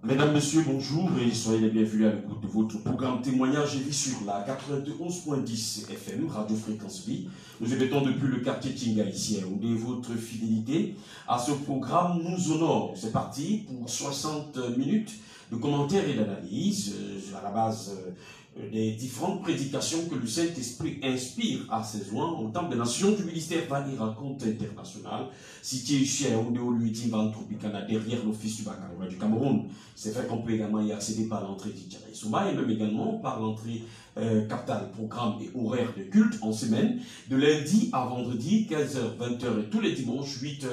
Mesdames, Messieurs, bonjour et soyez les bienvenus à l'écoute de votre programme Témoignage et vie sur la 91.10 FM, Radio Fréquence Vie. Nous émettons depuis le quartier Tinga ici, où votre fidélité à ce programme nous honore. C'est parti pour 60 minutes de commentaires et d'analyse à la base des différentes prédications que le Saint-Esprit inspire à ses oins au temps des nations du ministère Vani Raconte International, situé ici à Oudéo-Luitimban Tropicana, derrière l'office du baccalauréat du Cameroun. C'est fait qu'on peut également y accéder par l'entrée d'Itchara et même également par l'entrée capitale, programme et horaire de culte en semaine, de lundi à vendredi, 15h, 20h et tous les dimanches, 8h,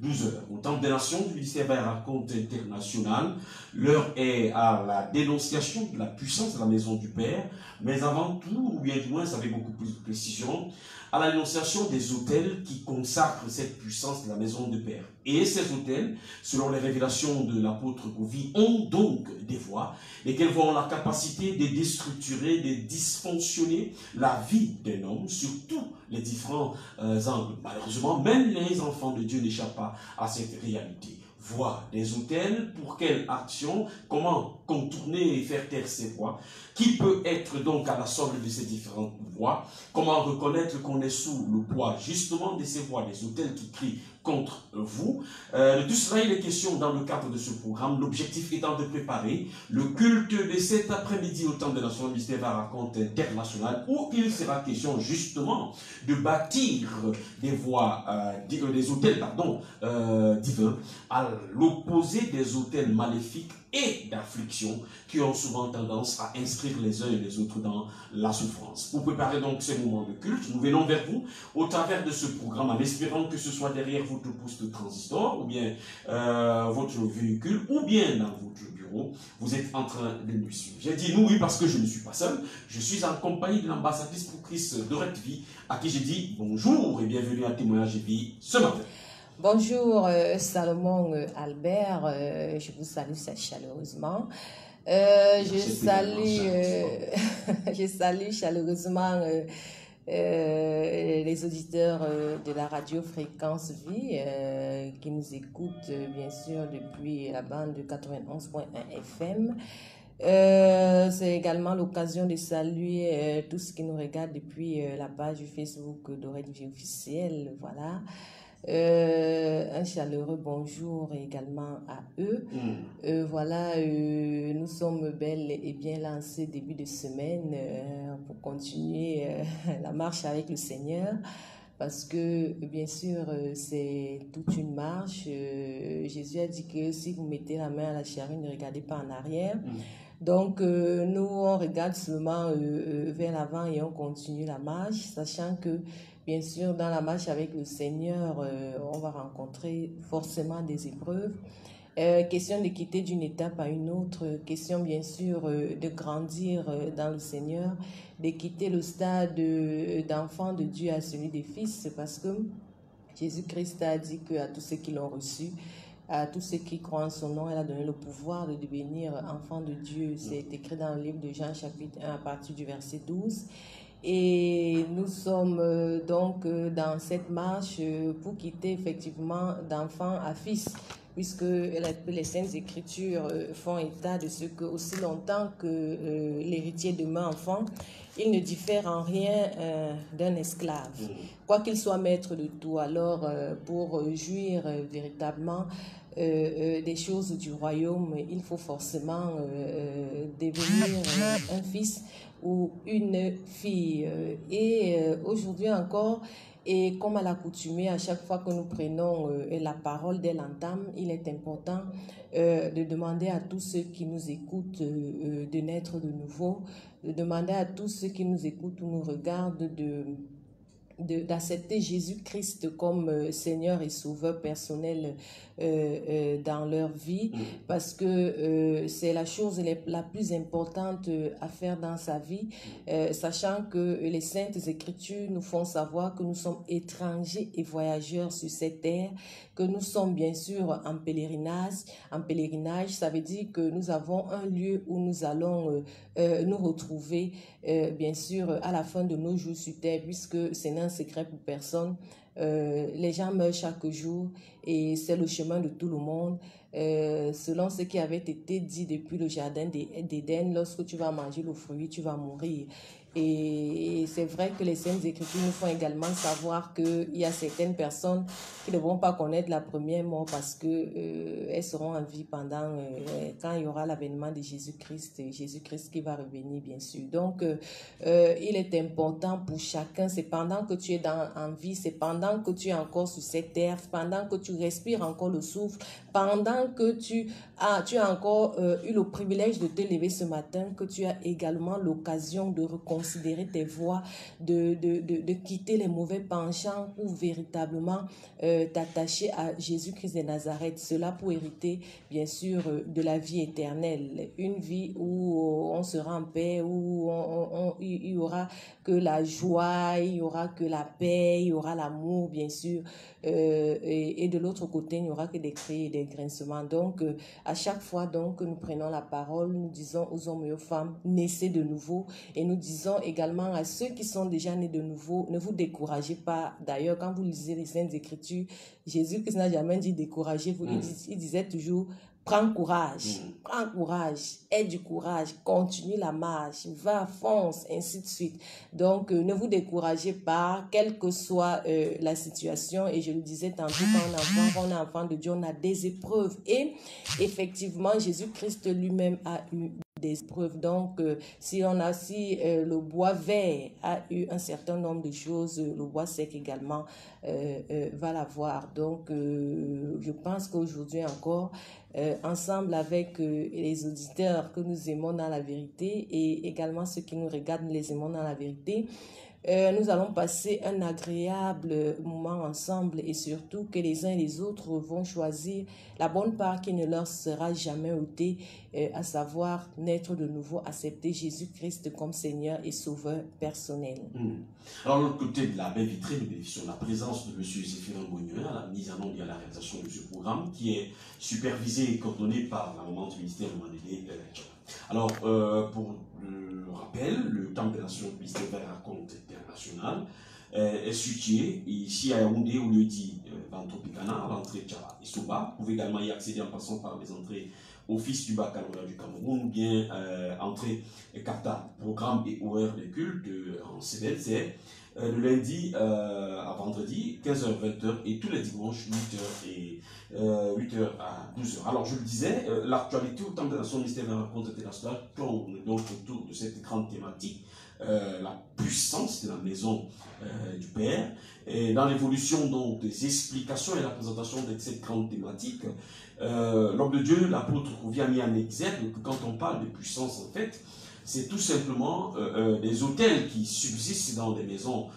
12h. Au temps des nations du ministère Vani Raconte International, l'heure est à la dénonciation de la puissance de la maison du Père, mais avant tout, ou bien du moins, ça avait beaucoup plus de précision, à la dénonciation des autels qui consacrent cette puissance de la maison du Père. Et ces autels, selon les révélations de l'apôtre Govi, ont donc des voix, lesquelles vont la capacité de déstructurer, de dysfonctionner la vie d'un homme sur tous les différents angles. Malheureusement, même les enfants de Dieu n'échappent pas à cette réalité. Voix des autels, pour quelle action, comment contourner et faire taire ces voix, qui peut être donc à la somme de ces différentes voix, comment reconnaître qu'on est sous le poids justement de ces voix, des autels qui crient contre vous. De tout cela, il est question dans le cadre de ce programme, l'objectif étant de préparer le culte de cet après-midi au temps de la National Ministère Vani Raconte International, où il sera question justement de bâtir des voix, des autels, divins, à l'opposé des autels maléfiques et d'affliction qui ont souvent tendance à inscrire les uns et les autres dans la souffrance. Pour préparer donc ces moments de culte, nous venons vers vous au travers de ce programme en espérant que ce soit derrière votre poste de transistor ou bien votre véhicule ou bien dans votre bureau, vous êtes en train de nous suivre. J'ai dit nous oui parce que je ne suis pas seul, je suis en compagnie de l'ambassadrice proctrice Dorette Vie à qui j'ai dit bonjour et bienvenue à Témoignage et Vie ce matin. Bonjour Salomon Albert, je vous salue chaleureusement. Je salue chaleureusement les auditeurs de la radio Fréquence Vie qui nous écoutent bien sûr depuis la bande de 91.1 FM. C'est également l'occasion de saluer tous ceux qui nous regardent depuis la page Facebook d'Orette Vie officielle. Voilà. Un chaleureux bonjour également à eux. Voilà, nous sommes belles et bien lancés début de semaine pour continuer la marche avec le Seigneur. Parce que, bien sûr, c'est toute une marche. Jésus a dit que si vous mettez la main à la charrue, ne regardez pas en arrière. Donc, nous, on regarde seulement vers l'avant et on continue la marche, sachant que, bien sûr, dans la marche avec le Seigneur, on va rencontrer forcément des épreuves. Question de quitter d'une étape à une autre, question bien sûr de grandir dans le Seigneur, de quitter le stade d'enfant de Dieu à celui des fils, parce que Jésus-Christ a dit qu'à tous ceux qui l'ont reçu, à tous ceux qui croient en son nom, elle a donné le pouvoir de devenir enfant de Dieu. C'est écrit dans le livre de Jean chapitre 1 à partir du verset 12. Et nous sommes donc dans cette marche pour quitter effectivement d'enfant à fils, puisque les Saintes Écritures font état de ce que aussi longtemps que l'héritier demeure enfant, il ne diffère en rien d'un esclave, quoi qu'il soit maître de tout. Alors, pour jouir véritablement des choses du royaume, il faut forcément devenir un fils ou une fille. Et aujourd'hui encore, et comme à l'accoutumée, à chaque fois que nous prenons la parole dès l'entame, il est important de demander à tous ceux qui nous écoutent de naître de nouveau, de demander à tous ceux qui nous écoutent ou nous regardent d'accepter Jésus-Christ comme Seigneur et Sauveur personnel dans leur vie, parce que c'est la chose la plus importante à faire dans sa vie, sachant que les Saintes Écritures nous font savoir que nous sommes étrangers et voyageurs sur cette terre, que nous sommes bien sûr en pèlerinage, ça veut dire que nous avons un lieu où nous allons nous retrouver bien sûr à la fin de nos jours sur terre, puisque c'est un secret pour personne. Les gens meurent chaque jour et c'est le chemin de tout le monde. Selon ce qui avait été dit depuis le jardin d'Éden, lorsque tu vas manger le fruit, tu vas mourir. Et c'est vrai que les Saintes Écritures nous font également savoir qu'il y a certaines personnes qui ne vont pas connaître la première mort parce que elles seront en vie pendant quand il y aura l'avènement de Jésus-Christ qui va revenir bien sûr. Donc il est important pour chacun, c'est pendant que tu es en vie, c'est pendant que tu es encore sur cette terre, pendant que tu respires encore le souffle, pendant que tu as encore eu le privilège de te lever ce matin, que tu as également l'occasion de reconsidérer tes voies, de quitter les mauvais penchants pour véritablement t'attacher à Jésus-Christ de Nazareth. Cela pour hériter, bien sûr, de la vie éternelle. Une vie où on sera en paix, où il y aura que la joie, il y aura que la paix, il y aura l'amour, bien sûr. Et de l'autre côté, il n'y aura que des cris et des grincements. Donc, à chaque fois donc, que nous prenons la parole, nous disons aux hommes et aux femmes, naissez de nouveau. Et nous disons également à ceux qui sont déjà nés de nouveau, ne vous découragez pas. D'ailleurs, quand vous lisez les Saintes Écritures, Jésus-Christ n'a jamais dit découragez-vous. Il disait toujours, prends courage, aie du courage, continue la marche, va, fonce, ainsi de suite. Donc, ne vous découragez pas, quelle que soit la situation. Et je le disais tantôt, quand on est enfant de Dieu, on a des épreuves. Et effectivement, Jésus-Christ lui-même a eu des épreuves. Donc, si le bois vert a eu un certain nombre de choses, le bois sec également va l'avoir. Donc, je pense qu'aujourd'hui encore, ensemble avec les auditeurs que nous aimons dans la vérité et également ceux qui nous regardent, nous les aimons dans la vérité, nous allons passer un agréable moment ensemble et surtout que les uns et les autres vont choisir la bonne part qui ne leur sera jamais ôtée, à savoir naître de nouveau, accepter Jésus-Christ comme Seigneur et Sauveur personnel. Alors, de l'autre côté de la baie vitrée, nous bénéficions de la présence de M. Zéphirin Bognuin à la mise en œuvre et à la réalisation de ce programme qui est supervisé et coordonné par la maman du ministère de Mandélé. Alors, pour le rappel, le Temple des Nations du ministère vers la compte international est situé ici à Yaoundé, au lieu dit Vantropicana, à l'entrée Tchara et Soba. Vous pouvez également y accéder en passant par les entrées Office du baccalauréat du Cameroun, ou bien entrée CAPTA, programme et horaire de culte en CBLC, le lundi à vendredi, 15h-20h, et tous les dimanches, 8h à 12h. Alors, je le disais, l'actualité au Temple des Nations, ministère de la rencontre internationale, tourne donc autour de cette grande thématique, la puissance de la maison du Père. Et dans l'évolution donc des explications et la présentation de cette grande thématique, l'homme de Dieu, l'apôtre, revient mis en exergue que quand on parle de puissance, en fait, c'est tout simplement des autels qui subsistent dans des maisons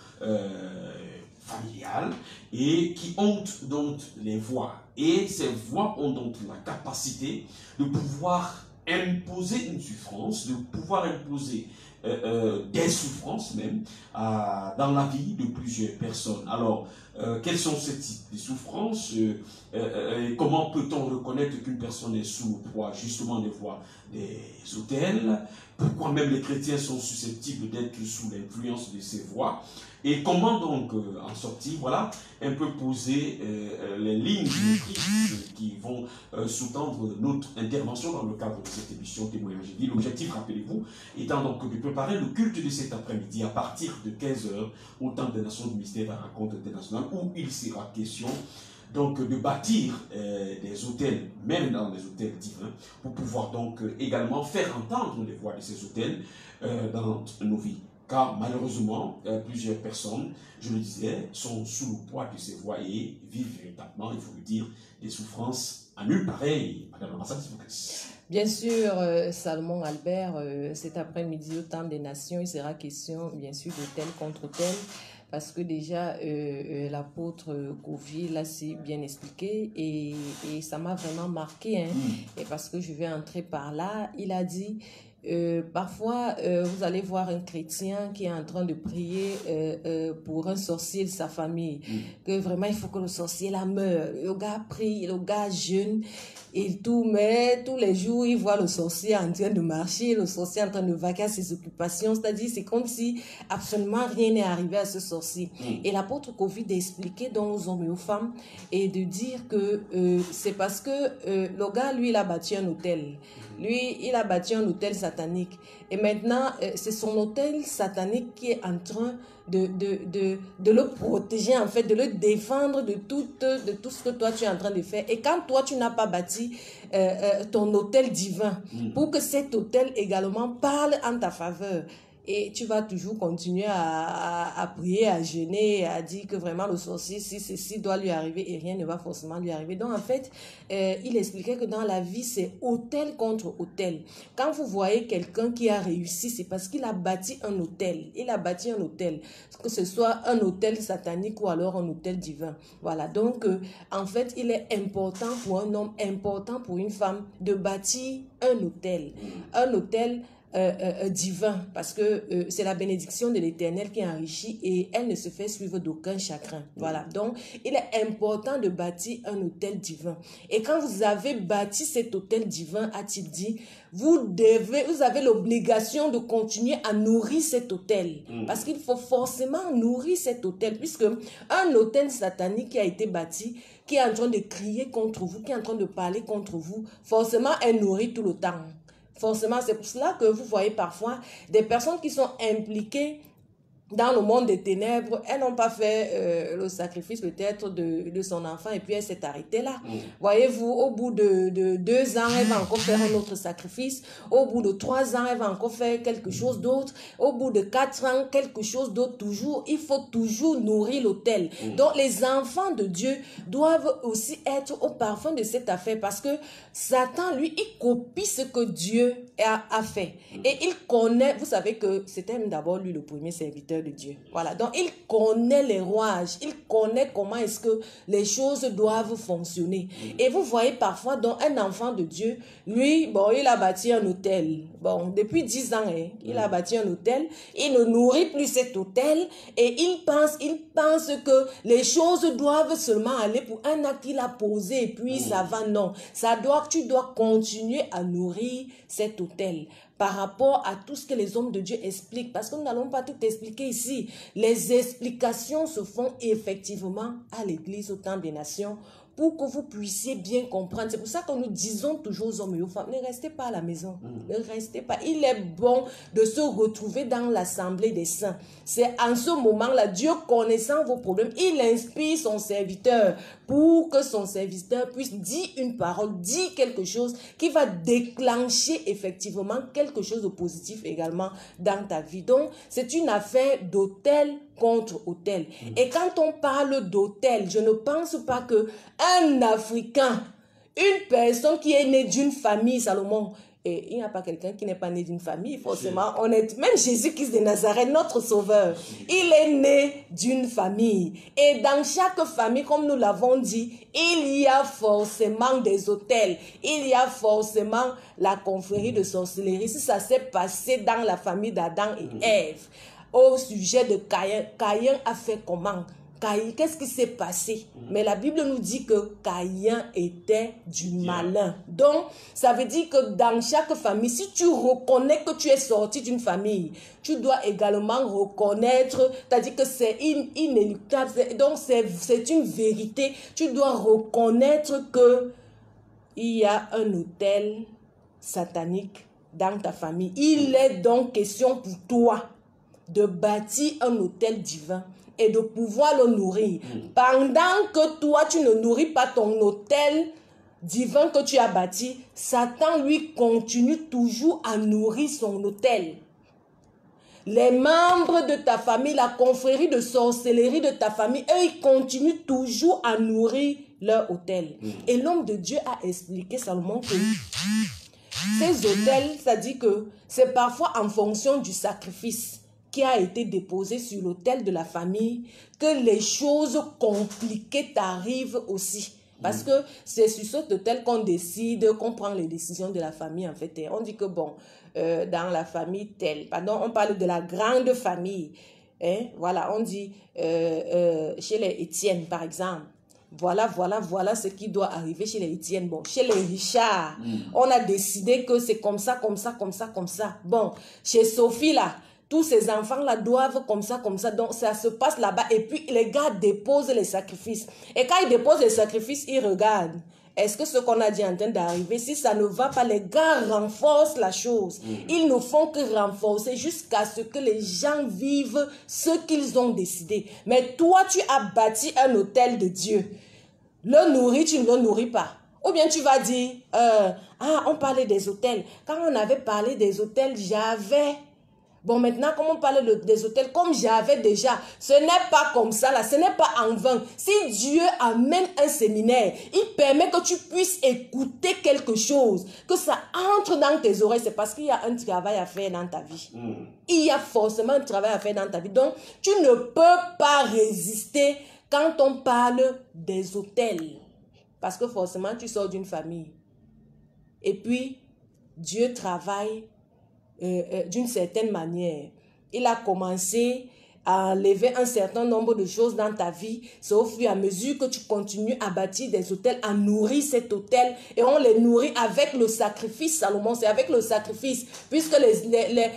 familiales et qui ont donc les voix. Et ces voix ont donc la capacité de pouvoir imposer une souffrance, de pouvoir imposer des souffrances même dans la vie de plusieurs personnes. Alors, quels sont ces types de souffrances? Comment peut-on reconnaître qu'une personne est sous le poids justement des voix des autels? Pourquoi même les chrétiens sont susceptibles d'être sous l'influence de ces voix? Et comment donc en sortir? Voilà, un peu poser les lignes qui vont sous-tendre notre intervention dans le cadre de cette émission Témoignage de vie. L'objectif, rappelez-vous, étant donc de préparer le culte de cet après-midi à partir de 15h au Temple des Nations du ministère de la rencontre internationale, où il sera question donc de bâtir des hôtels, même dans des hôtels divins, pour pouvoir donc également faire entendre les voix de ces hôtels dans nos vies. Car malheureusement, plusieurs personnes, je le disais, sont sous le poids de ces voix et vivent véritablement, il faut le dire, des souffrances à nul pareil. Madame l'ambassadrice, s'il vous plaît. Bien sûr, Salomon Albert, cet après-midi au Temple des Nations, il sera question, bien sûr, de tel contre tel. Parce que déjà, l'apôtre Kofi l'a si bien expliqué et ça m'a vraiment marqué. Hein, et parce que je vais entrer par là, il a dit, Parfois, vous allez voir un chrétien qui est en train de prier pour un sorcier de sa famille, que vraiment il faut que le sorcier la meure. Le gars prie, le gars jeûne, et tout, mais tous les jours, il voit le sorcier en train de marcher, le sorcier en train de vaquer à ses occupations, c'est-à-dire c'est comme si absolument rien n'est arrivé à ce sorcier. Et l'apôtre Covid a expliqué donc aux hommes et aux femmes et de dire que c'est parce que le gars, lui, il a bâti un hôtel. Lui, il a bâti un hôtel satanique. Et maintenant, c'est son hôtel satanique qui est en train de le protéger, en fait, de le défendre de tout ce que toi, tu es en train de faire. Et quand toi, tu n'as pas bâti ton hôtel divin, pour que cet hôtel également parle en ta faveur, et tu vas toujours continuer à prier, à jeûner, à dire que vraiment le sorcier, si ceci doit lui arriver, et rien ne va forcément lui arriver. Donc en fait, il expliquait que dans la vie, c'est hôtel contre hôtel. Quand vous voyez quelqu'un qui a réussi, c'est parce qu'il a bâti un hôtel. Il a bâti un hôtel, que ce soit un hôtel satanique ou alors un hôtel divin. Voilà, donc en fait, il est important pour un homme, important pour une femme de bâtir un hôtel. Un hôtel divin, parce que c'est la bénédiction de l'Éternel qui enrichit et elle ne se fait suivre d'aucun chagrin. Voilà, donc il est important de bâtir un hôtel divin. Et quand vous avez bâti cet hôtel divin, a-t-il dit, vous avez l'obligation de continuer à nourrir cet hôtel, parce qu'il faut forcément nourrir cet hôtel, puisque un hôtel satanique qui a été bâti, qui est en train de crier contre vous, qui est en train de parler contre vous, forcément est nourri tout le temps. Forcément, c'est pour cela que vous voyez parfois des personnes qui sont impliquées dans le monde des ténèbres, elles n'ont pas fait le sacrifice peut-être de son enfant et puis elle s'est arrêtée là. Voyez-vous, au bout de 2 ans, elle va encore faire un autre sacrifice. Au bout de 3 ans, elle va encore faire quelque chose d'autre. Au bout de 4 ans, quelque chose d'autre toujours. Il faut toujours nourrir l'autel. Donc les enfants de Dieu doivent aussi être au parfum de cette affaire parce que Satan, lui, il copie ce que Dieu a fait. Et il connaît, vous savez que c'était d'abord lui le premier serviteur de Dieu. Voilà, donc il connaît les rouages, il connaît comment est-ce que les choses doivent fonctionner. Et vous voyez parfois, donc un enfant de Dieu, lui, bon, il a bâti un hôtel. Bon, depuis 10 ans, il a bâti un hôtel, il ne nourrit plus cet hôtel et il pense que les choses doivent seulement aller pour un acte qu'il a posé et puis ça va, non. Tu dois continuer à nourrir cet hôtel par rapport à tout ce que les hommes de Dieu expliquent, parce que nous n'allons pas tout expliquer ici. Les explications se font effectivement à l'Église au temps des nations pour que vous puissiez bien comprendre. C'est pour ça que nous disons toujours aux hommes et aux femmes, ne restez pas à la maison, ne restez pas. Il est bon de se retrouver dans l'assemblée des saints. C'est en ce moment-là, Dieu connaissant vos problèmes, il inspire son serviteur pour que son serviteur puisse dire une parole, dire quelque chose qui va déclencher effectivement quelque chose de positif également dans ta vie. Donc, c'est une affaire d'autel contre autel. Et quand on parle d'autel, je ne pense pas que un Africain, une personne qui est née d'une famille, Salomon, et il n'y a pas quelqu'un qui n'est pas né d'une famille, forcément, même Jésus-Christ de Nazareth, notre sauveur, il est né d'une famille. Et dans chaque famille, comme nous l'avons dit, il y a forcément des autels, il y a forcément la confrérie de sorcellerie. Si ça s'est passé dans la famille d'Adam et Ève, au sujet de Caïn, Caïn a fait comment? Qu'est-ce qui s'est passé? Mais la Bible nous dit que Caïn était du malin. Donc, ça veut dire que dans chaque famille, si tu reconnais que tu es sorti d'une famille, tu dois également reconnaître, c'est-à-dire que c'est inéluctable, donc c'est une vérité. Tu dois reconnaître que il y a un autel satanique dans ta famille. Il est donc question pour toi de bâtir un hôtel divin et de pouvoir le nourrir. Pendant que toi, tu ne nourris pas ton hôtel divin que tu as bâti, Satan, lui, continue toujours à nourrir son hôtel. Les membres de ta famille, la confrérie de sorcellerie de ta famille, eux, ils continuent toujours à nourrir leur hôtel. Et l'homme de Dieu a expliqué Salomon que ces hôtels, c'est-à-dire que c'est parfois en fonction du sacrifice qui a été déposé sur l'autel de la famille que les choses compliquées t'arrivent aussi. Parce que c'est sur cet autel qu'on décide, qu'on prend les décisions de la famille, en fait. Et on dit que, bon, dans la famille telle, pardon, on parle de la grande famille. Hein? Voilà, on dit, chez les Étienne, par exemple, voilà ce qui doit arriver chez les Étienne. Bon, chez les Richard, on a décidé que c'est comme ça. Bon, chez Sophie, là, tous ces enfants-là doivent comme ça. Donc, ça se passe là-bas. Et puis, les gars déposent les sacrifices. Et quand ils déposent les sacrifices, ils regardent. Est-ce que ce qu'on a dit est en train d'arriver? Si ça ne va pas, les gars renforcent la chose. Ils ne font que renforcer jusqu'à ce que les gens vivent ce qu'ils ont décidé. Mais toi, tu as bâti un hôtel de Dieu. Le nourris, tu ne le nourris pas. Ou bien tu vas dire, on parlait des hôtels. Quand on avait parlé des hôtels, j'avais... Bon, maintenant, comme on parle des hôtels, comme j'avais déjà, ce n'est pas comme ça, là, ce n'est pas en vain. Si Dieu amène un séminaire, il permet que tu puisses écouter quelque chose, que ça entre dans tes oreilles, c'est parce qu'il y a un travail à faire dans ta vie. Il y a forcément un travail à faire dans ta vie. Donc, tu ne peux pas résister quand on parle des hôtels. Parce que forcément, tu sors d'une famille. Et puis, Dieu travaille d'une certaine manière. Il a commencé à enlever un certain nombre de choses dans ta vie. C'est au fur et à mesure que tu continues à bâtir des hôtels, à nourrir cet hôtel. Et on les nourrit avec le sacrifice, Salomon. C'est avec le sacrifice. Puisque les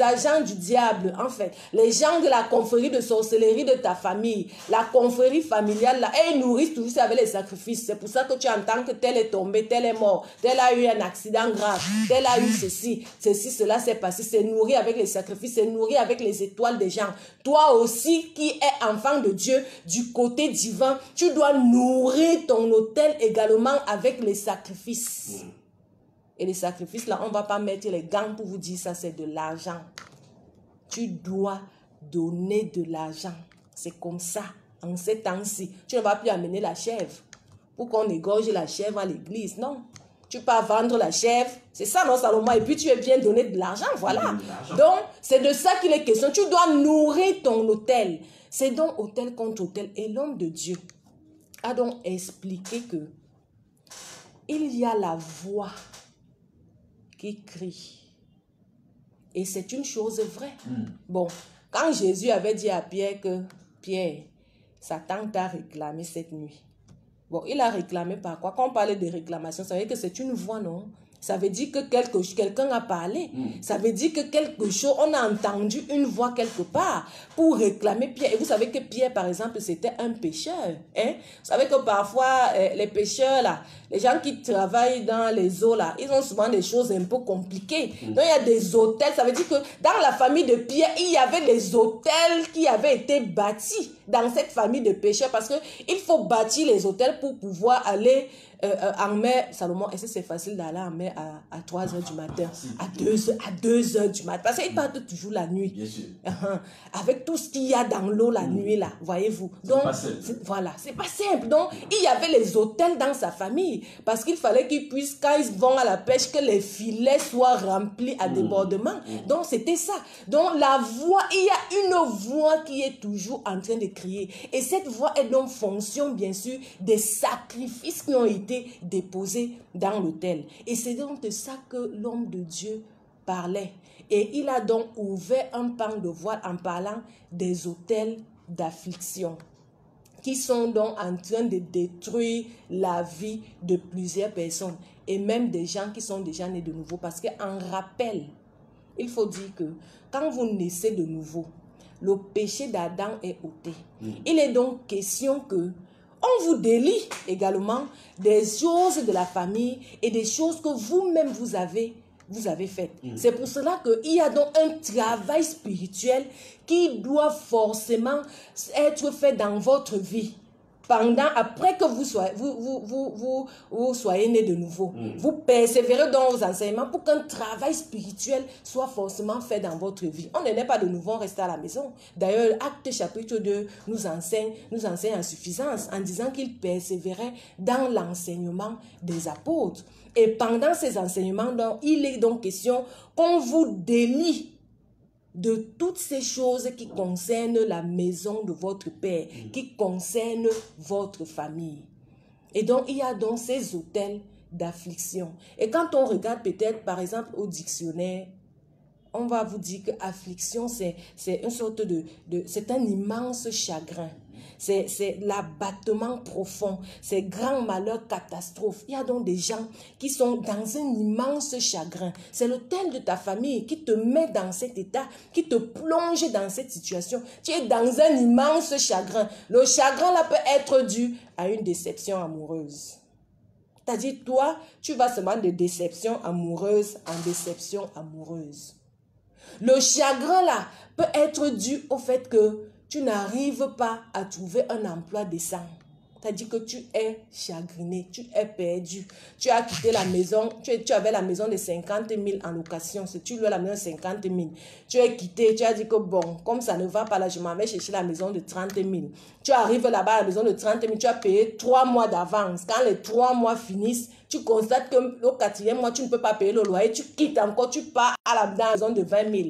agents du diable, en fait, les gens de la confrérie de sorcellerie de ta famille, la confrérie familiale, là, ils nourrissent toujours avec les sacrifices. C'est pour ça que tu entends que tel est tombé, tel est mort, tel a eu un accident grave, tel a eu ceci, cela s'est passé. C'est nourri avec les sacrifices, c'est nourri avec les étoiles des gens. Toi aussi qui es enfant de Dieu, du côté divin, tu dois nourrir ton hôtel également avec les sacrifices. Et les sacrifices là, on ne va pas mettre les gants pour vous dire ça, c'est de l'argent. Tu dois donner de l'argent. C'est comme ça, en ces temps-ci. Tu ne vas plus amener la chèvre pour qu'on égorge la chèvre à l'église, non. Tu pars vendre la chèvre, c'est ça, non, Salomon, et puis tu viens donner de l'argent, voilà. Donc, c'est de ça qu'il est question. Tu dois nourrir ton hôtel. C'est donc hôtel contre hôtel. Et l'homme de Dieu a donc expliqué que il y a la voix qui crie. Et c'est une chose vraie. Bon, quand Jésus avait dit à Pierre que, Pierre, Satan t'a réclamé cette nuit. Bon, il a réclamé par quoi? Quand on parlait de réclamation, ça veut dire que c'est une voix, non? Ça veut dire que quelqu'un a parlé. Ça veut dire que quelque chose, on a entendu une voix quelque part pour réclamer Pierre. Et vous savez que Pierre, par exemple, c'était un pêcheur. Hein? Vous savez que parfois, les pêcheurs, là, les gens qui travaillent dans les eaux, là, ils ont souvent des choses un peu compliquées. Donc, il y a des hôtels. Ça veut dire que dans la famille de Pierre, il y avait des hôtels qui avaient été bâtis dans cette famille de pêcheurs. Parce qu'il faut bâtir les hôtels pour pouvoir aller en mer. Salomon, est-ce que c'est facile d'aller en mer à 3 h du matin, à 2 h du matin? Parce qu'ils partent toujours la nuit. Bien sûr. Avec tout ce qu'il y a dans l'eau la nuit, là, voyez-vous. Donc, voilà, c'est pas simple. Donc, il y avait les hôtels dans sa famille. Parce qu'il fallait qu'ils puissent, quand ils vont à la pêche, que les filets soient remplis à débordement. Donc, c'était ça. Donc, la voix, il y a une voix qui est toujours en train de crier. Et cette voix est donc fonction, bien sûr, des sacrifices qui ont été déposés dans l'autel. Et c'est donc de ça que l'homme de Dieu parlait. Et il a donc ouvert un pan de voile en parlant des autels d'affliction qui sont donc en train de détruire la vie de plusieurs personnes et même des gens qui sont déjà nés de nouveau. Parce qu'en rappel, il faut dire que quand vous naissez de nouveau, le péché d'Adam est ôté. Il est donc question que on vous délie également des choses de la famille et des choses que vous-même vous avez faites. C'est pour cela qu'il y a donc un travail spirituel qui doit forcément être fait dans votre vie. Après que vous soyez né de nouveau, vous persévérez dans vos enseignements pour qu'un travail spirituel soit forcément fait dans votre vie. On ne naît pas de nouveau, on reste à la maison. D'ailleurs, Actes chapitre 2 nous enseigne en suffisance en disant qu'il persévérait dans l'enseignement des apôtres. Et pendant ces enseignements, il est donc question qu'on vous délie de toutes ces choses qui concernent la maison de votre père, qui concernent votre famille. Et donc, il y a donc ces autels d'affliction. Et quand on regarde peut-être, par exemple, au dictionnaire, on va vous dire que affliction, c'est une sorte c'est un immense chagrin. C'est l'abattement profond, c'est grand malheur, catastrophe. Il y a donc des gens qui sont dans un immense chagrin. C'est l'autel de ta famille qui te met dans cet état, qui te plonge dans cette situation. Tu es dans un immense chagrin. Le chagrin là peut être dû à une déception amoureuse. C'est-à-dire, toi, tu vas seulement de déception amoureuse en déception amoureuse. Le chagrin là peut être dû au fait que tu n'arrives pas à trouver un emploi décent. C'est-à-dire que tu es chagriné, tu es perdu. Tu as quitté la maison, tu avais la maison de 50 000 en location. Si tu loues la maison de 50 000, tu es quitté, tu as dit que bon, comme ça ne va pas là, je m'en vais chercher la maison de 30 000. Tu arrives là-bas à la maison de 30 000, tu as payé 3 mois d'avance. Quand les 3 mois finissent, tu constates que au 4e mois, tu ne peux pas payer le loyer, tu quittes encore, tu pars dans la maison de 20 000.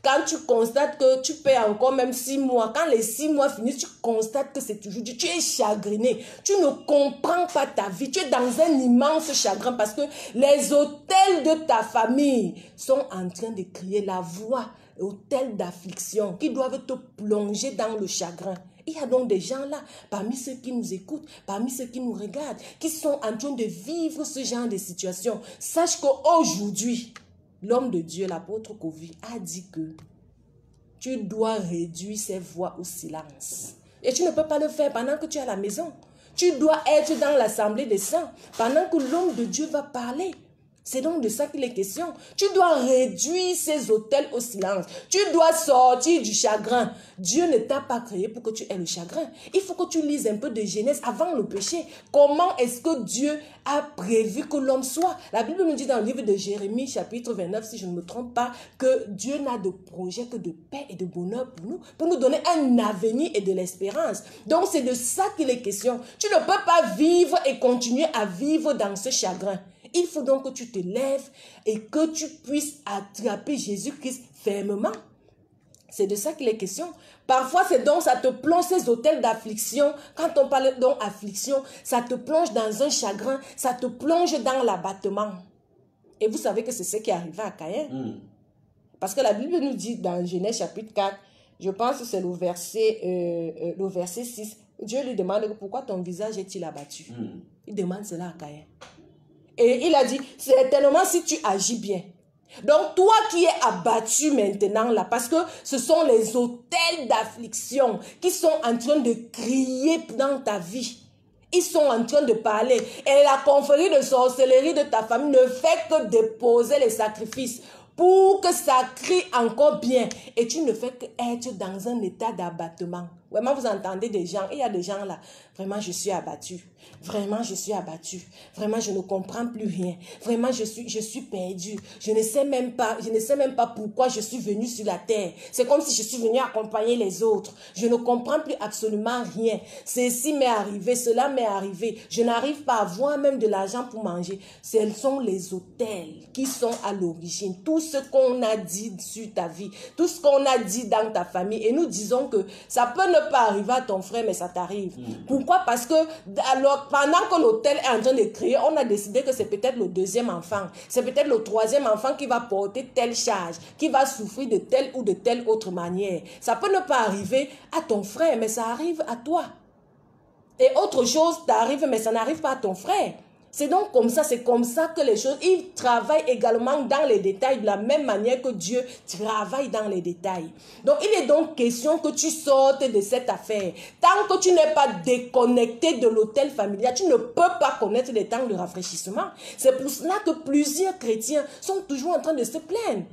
Quand tu constates que tu payes encore même 6 mois, quand les 6 mois finissent, tu constates que c'est toujours dur. Tu es chagriné, tu ne comprends pas ta vie, tu es dans un immense chagrin parce que les autels de ta famille sont en train de crier la voix, autels d'affliction qui doivent te plonger dans le chagrin. Il y a donc des gens là, parmi ceux qui nous écoutent, parmi ceux qui nous regardent, qui sont en train de vivre ce genre de situation. Sache qu'aujourd'hui, l'homme de Dieu, l'apôtre Covid, a dit que tu dois réduire ces voix au silence. Et tu ne peux pas le faire pendant que tu es à la maison. Tu dois être dans l'assemblée des saints pendant que l'homme de Dieu va parler. C'est donc de ça qu'il est question. Tu dois réduire ces autels au silence. Tu dois sortir du chagrin. Dieu ne t'a pas créé pour que tu aies le chagrin. Il faut que tu lises un peu de Genèse avant le péché. Comment est-ce que Dieu a prévu que l'homme soit? La Bible nous dit dans le livre de Jérémie, chapitre 29, si je ne me trompe pas, que Dieu n'a de projet que de paix et de bonheur pour nous donner un avenir et de l'espérance. Donc c'est de ça qu'il est question. Tu ne peux pas vivre et continuer à vivre dans ce chagrin. Il faut donc que tu te lèves et que tu puisses attraper Jésus-Christ fermement. C'est de ça qu'il est question. Parfois, c'est donc, ça te plonge ces autels d'affliction. Quand on parle donc d'affliction, ça te plonge dans un chagrin, ça te plonge dans l'abattement. Et vous savez que c'est ce qui est arrivé à Caïn. Parce que la Bible nous dit dans Genèse chapitre 4, je pense que c'est le verset 6, Dieu lui demande pourquoi ton visage est-il abattu. Il demande cela à Caïn. Et il a dit, certainement si tu agis bien. Donc toi qui es abattu maintenant là, parce que ce sont les autels d'affliction qui sont en train de crier dans ta vie. Ils sont en train de parler. Et la confrérie de sorcellerie de ta famille ne fait que déposer les sacrifices pour que ça crie encore bien. Et tu ne fais qu'être dans un état d'abattement. Vraiment, vous entendez des gens, il y a des gens là, vraiment je suis abattu, vraiment je suis abattu, vraiment je ne comprends plus rien, vraiment je suis perdu, je ne sais même pas pourquoi je suis venu sur la terre. C'est comme si je suis venu accompagner les autres, je ne comprends plus absolument rien. Ceci m'est arrivé, cela m'est arrivé, je n'arrive pas à avoir même de l'argent pour manger. Ce sont les autels qui sont à l'origine, tout ce qu'on a dit sur ta vie, tout ce qu'on a dit dans ta famille, et nous disons que ça peut ne pas arriver à ton frère, mais ça t'arrive. Pourquoi? Parce que alors, pendant que l'autel est en train de crier, on a décidé que c'est peut-être le 2e enfant, c'est peut-être le 3e enfant qui va porter telle charge, qui va souffrir de telle ou de telle autre manière. Ça peut ne pas arriver à ton frère, mais ça arrive à toi. Et autre chose t'arrive, mais ça n'arrive pas à ton frère. C'est donc comme ça, c'est comme ça que les choses, il travaille également dans les détails de la même manière que Dieu travaille dans les détails. Donc, il est donc question que tu sortes de cette affaire. Tant que tu n'es pas déconnecté de l'autel familial, tu ne peux pas connaître les temps de rafraîchissement. C'est pour cela que plusieurs chrétiens sont toujours en train de se plaindre.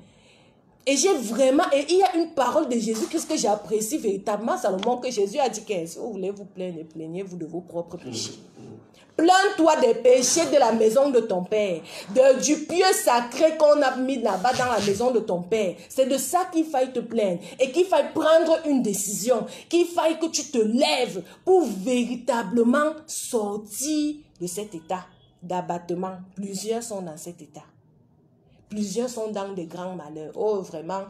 Et et il y a une parole de Jésus que j'apprécie véritablement, Salomon, que Jésus a dit que si vous voulez vous plaindre, plaignez-vous de vos propres péchés. Plains-toi des péchés de la maison de ton père, du pieu sacré qu'on a mis là-bas dans la maison de ton père. C'est de ça qu'il faille te plaindre et qu'il faille prendre une décision, qu'il faille que tu te lèves pour véritablement sortir de cet état d'abattement. Plusieurs sont dans cet état. plusieurs sont dans des grands malheurs. Oh, vraiment,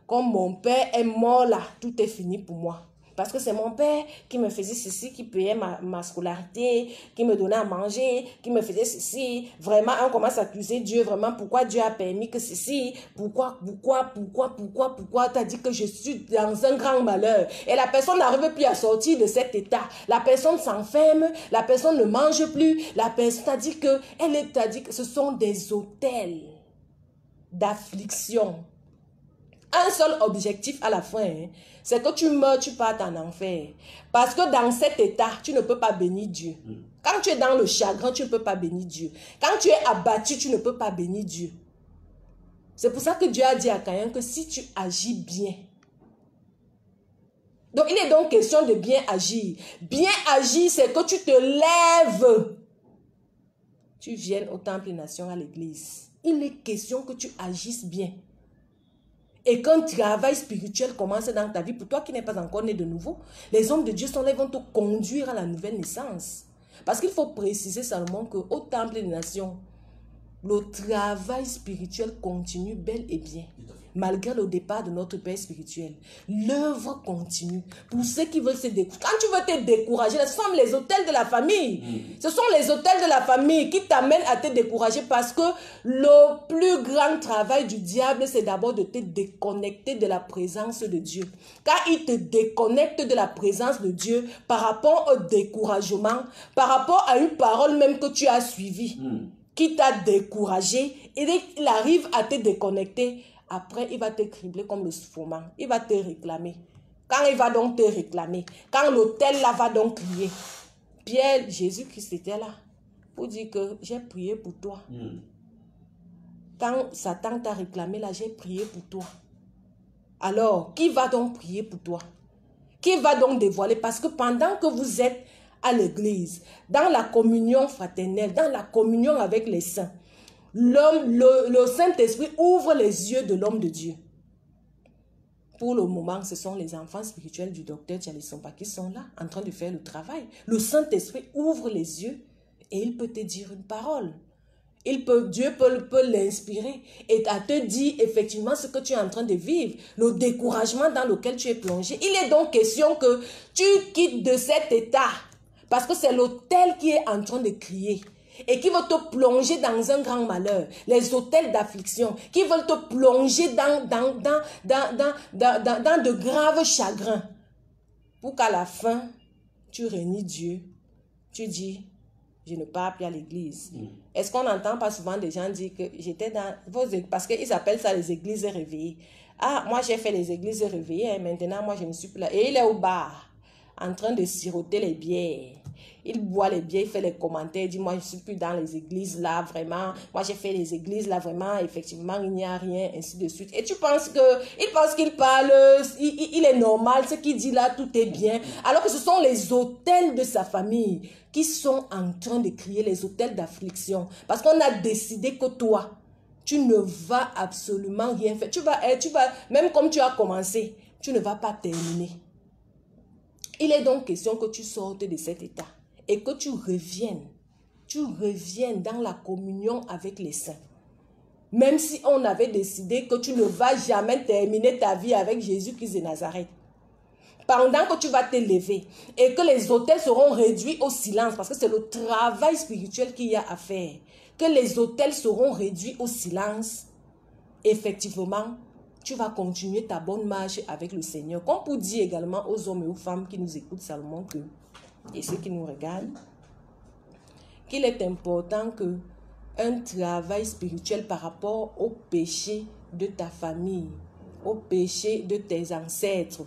comme mon père est mort là, tout est fini pour moi. Parce que c'est mon père qui me faisait ceci, qui payait ma scolarité, qui me donnait à manger, qui me faisait ceci. Vraiment, on commence à accuser Dieu. Vraiment, pourquoi Dieu a permis que ceci? Pourquoi t'as dit que je suis dans un grand malheur? Et la personne n'arrive plus à sortir de cet état. La personne s'enferme, la personne ne mange plus. La personne t'a dit que ce sont des autels d'affliction. Un seul objectif à la fin, hein, c'est que tu meurs, tu partes en enfer. Parce que dans cet état, tu ne peux pas bénir Dieu. Quand tu es dans le chagrin, tu ne peux pas bénir Dieu. Quand tu es abattu, tu ne peux pas bénir Dieu. C'est pour ça que Dieu a dit à Caïn que si tu agis bien. Donc, il est donc question de bien agir. Bien agir, c'est que tu te lèves. Tu viennes au temple des nations, à l'église. Il est question que tu agisses bien. Et qu'un travail spirituel commence dans ta vie, pour toi qui n'es pas encore né de nouveau, les hommes de Dieu sont là, ils vont te conduire à la nouvelle naissance. Parce qu'il faut préciser seulement qu'au temple des nations, le travail spirituel continue bel et bien. Malgré le départ de notre Père spirituel, l'œuvre continue. Pour ceux qui veulent se décourager, quand tu veux te décourager, ce sont les autels de la famille. Ce sont les autels de la famille qui t'amènent à te décourager parce que le plus grand travail du diable, c'est d'abord de te déconnecter de la présence de Dieu. Quand il te déconnecte de la présence de Dieu par rapport au découragement, par rapport à une parole même que tu as suivie, qui t'a découragé, et il arrive à te déconnecter. Après, il va te cribler comme le fourment. Il va te réclamer. Quand il va donc te réclamer, quand l'autel là va donc crier, Pierre, Jésus-Christ était là pour dire que j'ai prié pour toi. Quand Satan t'a réclamé là, j'ai prié pour toi. Alors, qui va donc prier pour toi? Qui va donc dévoiler? Parce que pendant que vous êtes à l'église, dans la communion fraternelle, dans la communion avec les saints, le Saint-Esprit ouvre les yeux de l'homme de Dieu. Pour le moment, ce sont les enfants spirituels du docteur Tchalisomba qui sont là, en train de faire le travail. Le Saint-Esprit ouvre les yeux et il peut te dire une parole. Dieu peut l'inspirer et à te dire effectivement ce que tu es en train de vivre, le découragement dans lequel tu es plongé. Il est donc question que tu quittes de cet état parce que c'est l'autel qui est en train de crier. Et qui veut te plonger dans un grand malheur, les autels d'affliction, qui veulent te plonger dans de graves chagrins, pour qu'à la fin, tu réunis Dieu, tu dis, je ne pars plus à l'église. Est-ce qu'on n'entend pas souvent des gens dire que j'étais dans parce qu'ils appellent ça les églises réveillées. Ah, moi j'ai fait les églises réveillées, et maintenant moi je ne suis plus là. Et il est au bar, en train de siroter les bières. Il boit les bières, il fait les commentaires, il dit, moi, je ne suis plus dans les églises là, vraiment. Moi, j'ai fait les églises là, vraiment, effectivement, il n'y a rien, ainsi de suite. Et tu penses qu'il parle, il est normal, ce qu'il dit là, tout est bien. Alors que ce sont les autels de sa famille qui sont en train de crier, les autels d'affliction. Parce qu'on a décidé que toi, tu ne vas absolument rien faire. Tu vas, même comme tu as commencé, tu ne vas pas terminer. Il est donc question que tu sortes de cet état et que tu reviennes dans la communion avec les saints. Même si on avait décidé que tu ne vas jamais terminer ta vie avec Jésus-Christ de Nazareth. Pendant que tu vas te lever et que les autels seront réduits au silence, parce que c'est le travail spirituel qu'il y a à faire, que les autels seront réduits au silence, effectivement, tu vas continuer ta bonne marche avec le Seigneur. Comme pour dire également aux hommes et aux femmes qui nous écoutent seulement et ceux qui nous regardent, qu'il est important que un travail spirituel par rapport au péché de ta famille, au péché de tes ancêtres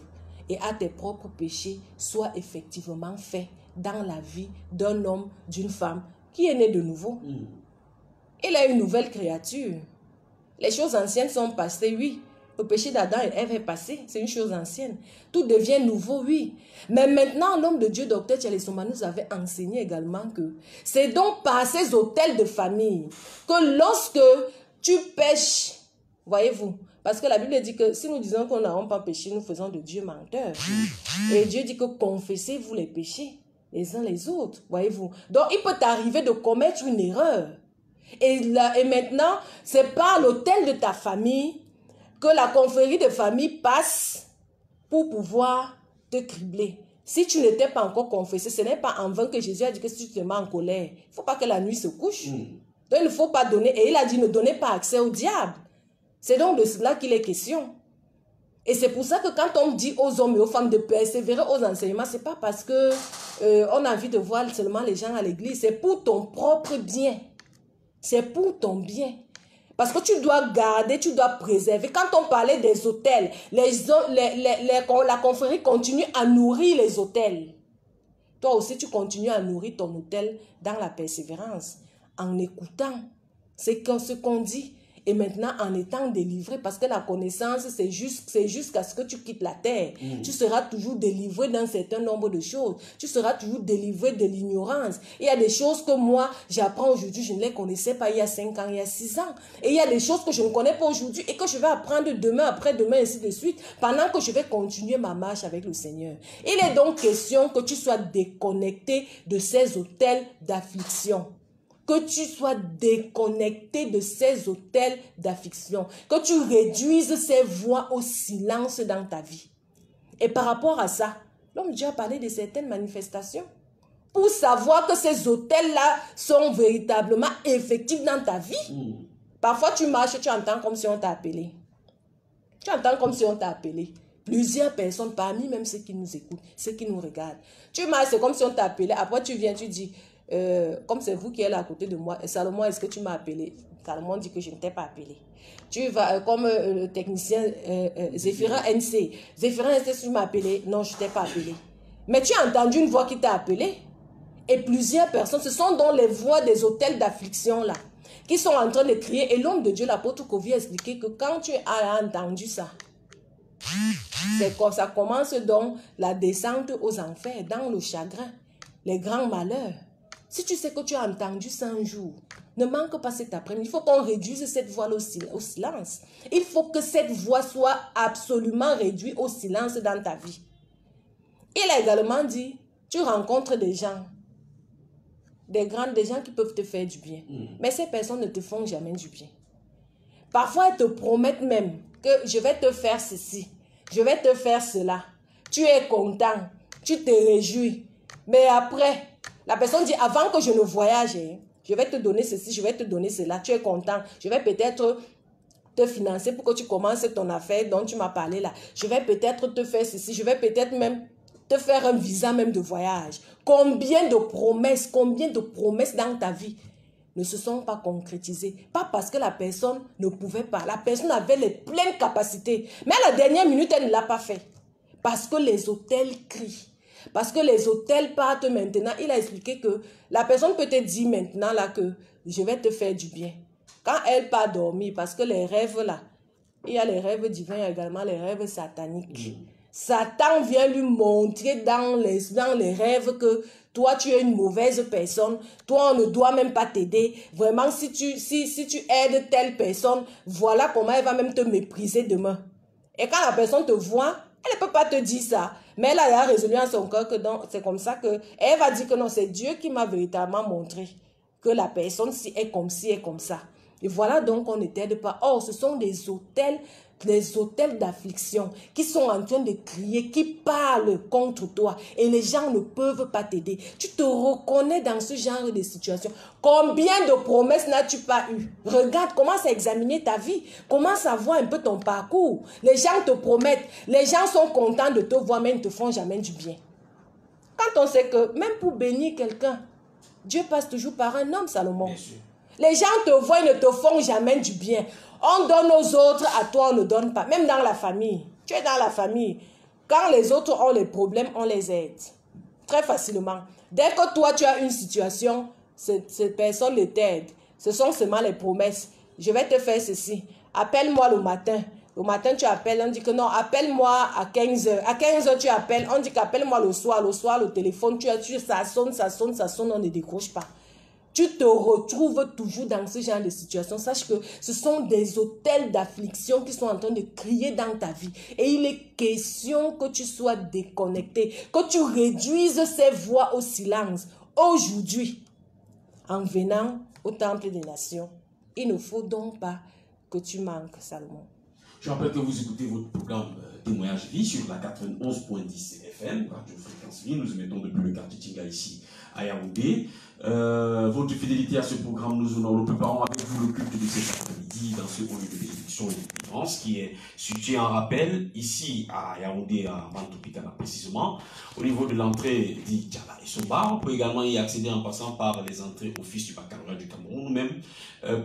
et à tes propres péchés soit effectivement fait dans la vie d'un homme, d'une femme qui est né de nouveau. Il est une nouvelle créature. Les choses anciennes sont passées, oui. Le péché d'Adam et Ève est passé, c'est une chose ancienne. Tout devient nouveau, oui. Mais maintenant, l'homme de Dieu, docteur Tchalisomba, nous avait enseigné également que c'est donc par ces autels de famille que lorsque tu pêches, voyez-vous, parce que la Bible dit que si nous disons qu'on n'a pas péché, nous faisons de Dieu menteur. Et Dieu dit que confessez-vous les péchés les uns les autres, voyez-vous. Donc, il peut t'arriver de commettre une erreur. Et maintenant, c'est par l'autel de ta famille que la confrérie de famille passe pour pouvoir te cribler. Si tu n'étais pas encore confessé, ce n'est pas en vain que Jésus a dit que si tu te mets en colère, il ne faut pas que la nuit se couche. Donc il ne faut pas donner, et il a dit ne donnez pas accès au diable. C'est donc de cela qu'il est question. Et c'est pour ça que quand on dit aux hommes et aux femmes de persévérer aux enseignements, ce n'est pas parce que on a envie de voir seulement les gens à l'église, c'est pour ton propre bien. C'est pour ton bien. Parce que tu dois garder, tu dois préserver. Quand on parlait des hôtels, la confrérie continue à nourrir les hôtels. Toi aussi, tu continues à nourrir ton hôtel dans la persévérance, en écoutant ce qu'on dit. Et maintenant, en étant délivré, parce que la connaissance, c'est jusqu'à ce que tu quittes la terre. Tu seras toujours délivré d'un certain nombre de choses. Tu seras toujours délivré de l'ignorance. Il y a des choses que moi, j'apprends aujourd'hui, je ne les connaissais pas il y a 5 ans, il y a 6 ans. Et il y a des choses que je ne connais pas aujourd'hui et que je vais apprendre demain, après-demain, ainsi de suite, pendant que je vais continuer ma marche avec le Seigneur. Il est donc question que tu sois déconnecté de ces hôtels d'affliction. Que tu sois déconnecté de ces hôtels d'affliction. Que tu réduises ces voix au silence dans ta vie. Et par rapport à ça, l'homme de Dieu a parlé de certaines manifestations. Pour savoir que ces hôtels-là sont véritablement effectifs dans ta vie. Parfois, tu marches, tu entends comme si on t'a appelé. Tu entends comme si on t'a appelé. Plusieurs personnes, parmi même ceux qui nous écoutent, ceux qui nous regardent. Tu marches, c'est comme si on t'a appelé. Après, tu viens, tu dis... comme c'est vous qui êtes là à côté de moi, Salomon, est-ce que tu m'as appelé? Salomon dit que je ne t'ai pas appelé. Tu vas, comme le technicien Zéphirin NC. Zéphirin NC, tu m'as appelé? Non, je ne t'ai pas appelé. Mais tu as entendu une voix qui t'a appelé? Et plusieurs personnes, ce sont donc les voix des hôtels d'affliction là, qui sont en train de crier. Et l'homme de Dieu, l'apôtre Kovi, a expliqué que quand tu as entendu ça, c'est comme ça commence donc la descente aux enfers, dans le chagrin, les grands malheurs. Si tu sais que tu as entendu ça un jour, ne manque pas cet après-midi. Il faut qu'on réduise cette voix au silence. Il faut que cette voix soit absolument réduite au silence dans ta vie. Il a également dit, tu rencontres des gens, des gens qui peuvent te faire du bien. Mais ces personnes ne te font jamais du bien. Parfois, elles te promettent même que je vais te faire ceci, je vais te faire cela. Tu es content, tu te réjouis. Mais après... La personne dit, avant que je ne voyage, je vais te donner ceci, je vais te donner cela, tu es content. Je vais peut-être te financer pour que tu commences ton affaire dont tu m'as parlé là. Je vais peut-être te faire ceci, je vais peut-être même te faire un visa même de voyage. Combien de promesses dans ta vie ne se sont pas concrétisées? Pas parce que la personne ne pouvait pas. La personne avait les pleines capacités. Mais à la dernière minute, elle ne l'a pas fait. Parce que les hôtels crient. Parce que les hôtels partent maintenant. Il a expliqué que la personne peut te dire maintenant là que je vais te faire du bien. Quand elle part dormir, parce que les rêves là, il y a les rêves divins, il y a également les rêves sataniques. Satan vient lui montrer dans les rêves que toi tu es une mauvaise personne, toi on ne doit même pas t'aider. Vraiment si tu aides telle personne, voilà comment elle va même te mépriser demain. Et quand la personne te voit, elle ne peut pas te dire ça. Mais elle a résolu en son cœur que c'est comme ça qu'elle va dire que non, c'est Dieu qui m'a véritablement montré que la personne si est comme ci, est comme ça. Et voilà donc on ne t'aide pas. Or, ce sont des hôtels d'affliction qui sont en train de crier, qui parlent contre toi. Et les gens ne peuvent pas t'aider. Tu te reconnais dans ce genre de situation. Combien de promesses n'as-tu pas eues? Regarde, commence à examiner ta vie. Commence à voir un peu ton parcours. Les gens te promettent. Les gens sont contents de te voir, mais ils ne te font jamais du bien. Quand on sait que même pour bénir quelqu'un, Dieu passe toujours par un homme, Salomon. Les gens te voient, ils ne te font jamais du bien. On donne aux autres, à toi on ne donne pas. Même dans la famille. Tu es dans la famille. Quand les autres ont les problèmes, on les aide. Très facilement. Dès que toi tu as une situation, ces personnes ne t'aident. Ce sont seulement les promesses. Je vais te faire ceci. Appelle-moi le matin. Le matin tu appelles, on dit que non, appelle-moi à 15h. À 15h tu appelles, on dit qu'appelle-moi le soir. Le soir le téléphone, ça sonne, on ne décroche pas. Tu te retrouves toujours dans ce genre de situation. Sache que ce sont des hôtels d'affliction qui sont en train de crier dans ta vie. Et il est question que tu sois déconnecté, que tu réduises ces voix au silence. Aujourd'hui, en venant au temple des nations. Il ne faut donc pas que tu manques, Salomon. Je rappelle que vous écoutez votre programme Témoignage Vie sur la 91.10 FM, Radio Fréquence Vie. Nous émettons depuis le quartier Tinga ici à Yaoundé. Votre fidélité à ce programme, nous préparons avec vous le culte de cet après-midi dans ce lieu de bénédiction et de délivrance qui est situé en rappel ici à Yaoundé, à Mantopitana précisément, au niveau de l'entrée d'Idjala et Somba. On peut également y accéder en passant par les entrées office du baccalauréat du Cameroun ou même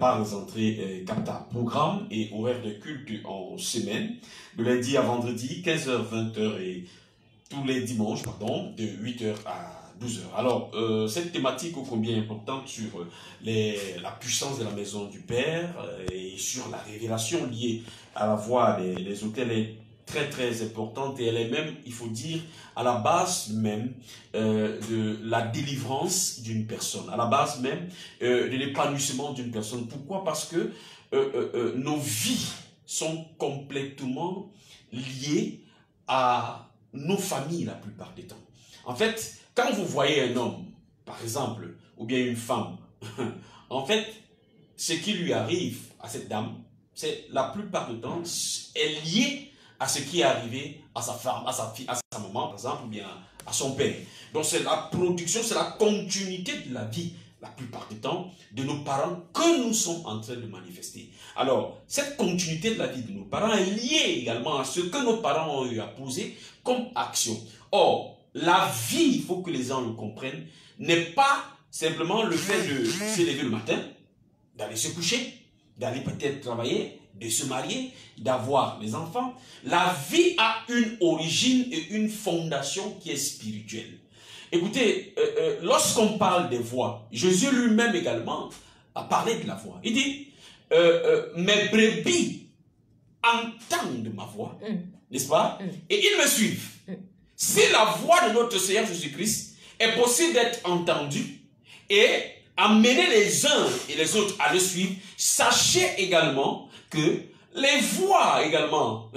par les entrées CAPTA. Programme et horaire de culte en semaine, de lundi à vendredi, 15h, 20h et tous les dimanches, de 8h à 12h. Alors, cette thématique ô combien importante sur la puissance de la maison du Père et sur la révélation liée à la voix des autels est très très importante et elle est même, il faut dire, à la base même de la délivrance d'une personne, à la base même de l'épanouissement d'une personne. Pourquoi? Parce que nos vies sont complètement liées à nos familles la plupart des temps. En fait, quand vous voyez un homme, par exemple, ou bien une femme, en fait, ce qui lui arrive à cette dame, c'est la plupart du temps est lié à ce qui est arrivé à sa femme, à sa fille, à sa maman, par exemple, ou bien à son père. Donc c'est la production, c'est la continuité de la vie, la plupart du temps, de nos parents que nous sommes en train de manifester. Alors, cette continuité de la vie de nos parents est liée également à ce que nos parents ont eu à poser comme action. Or, la vie, il faut que les gens le comprennent, n'est pas simplement le fait de se lever le matin, d'aller se coucher, d'aller peut-être travailler, de se marier, d'avoir des enfants. La vie a une origine et une fondation qui est spirituelle. Écoutez, lorsqu'on parle des voix, Jésus lui-même également a parlé de la voix. Il dit, mes brebis entendent ma voix, n'est-ce pas? Et ils me suivent. Si la voix de notre Seigneur Jésus-Christ est possible d'être entendue et amener les uns et les autres à le suivre, sachez également que les voix également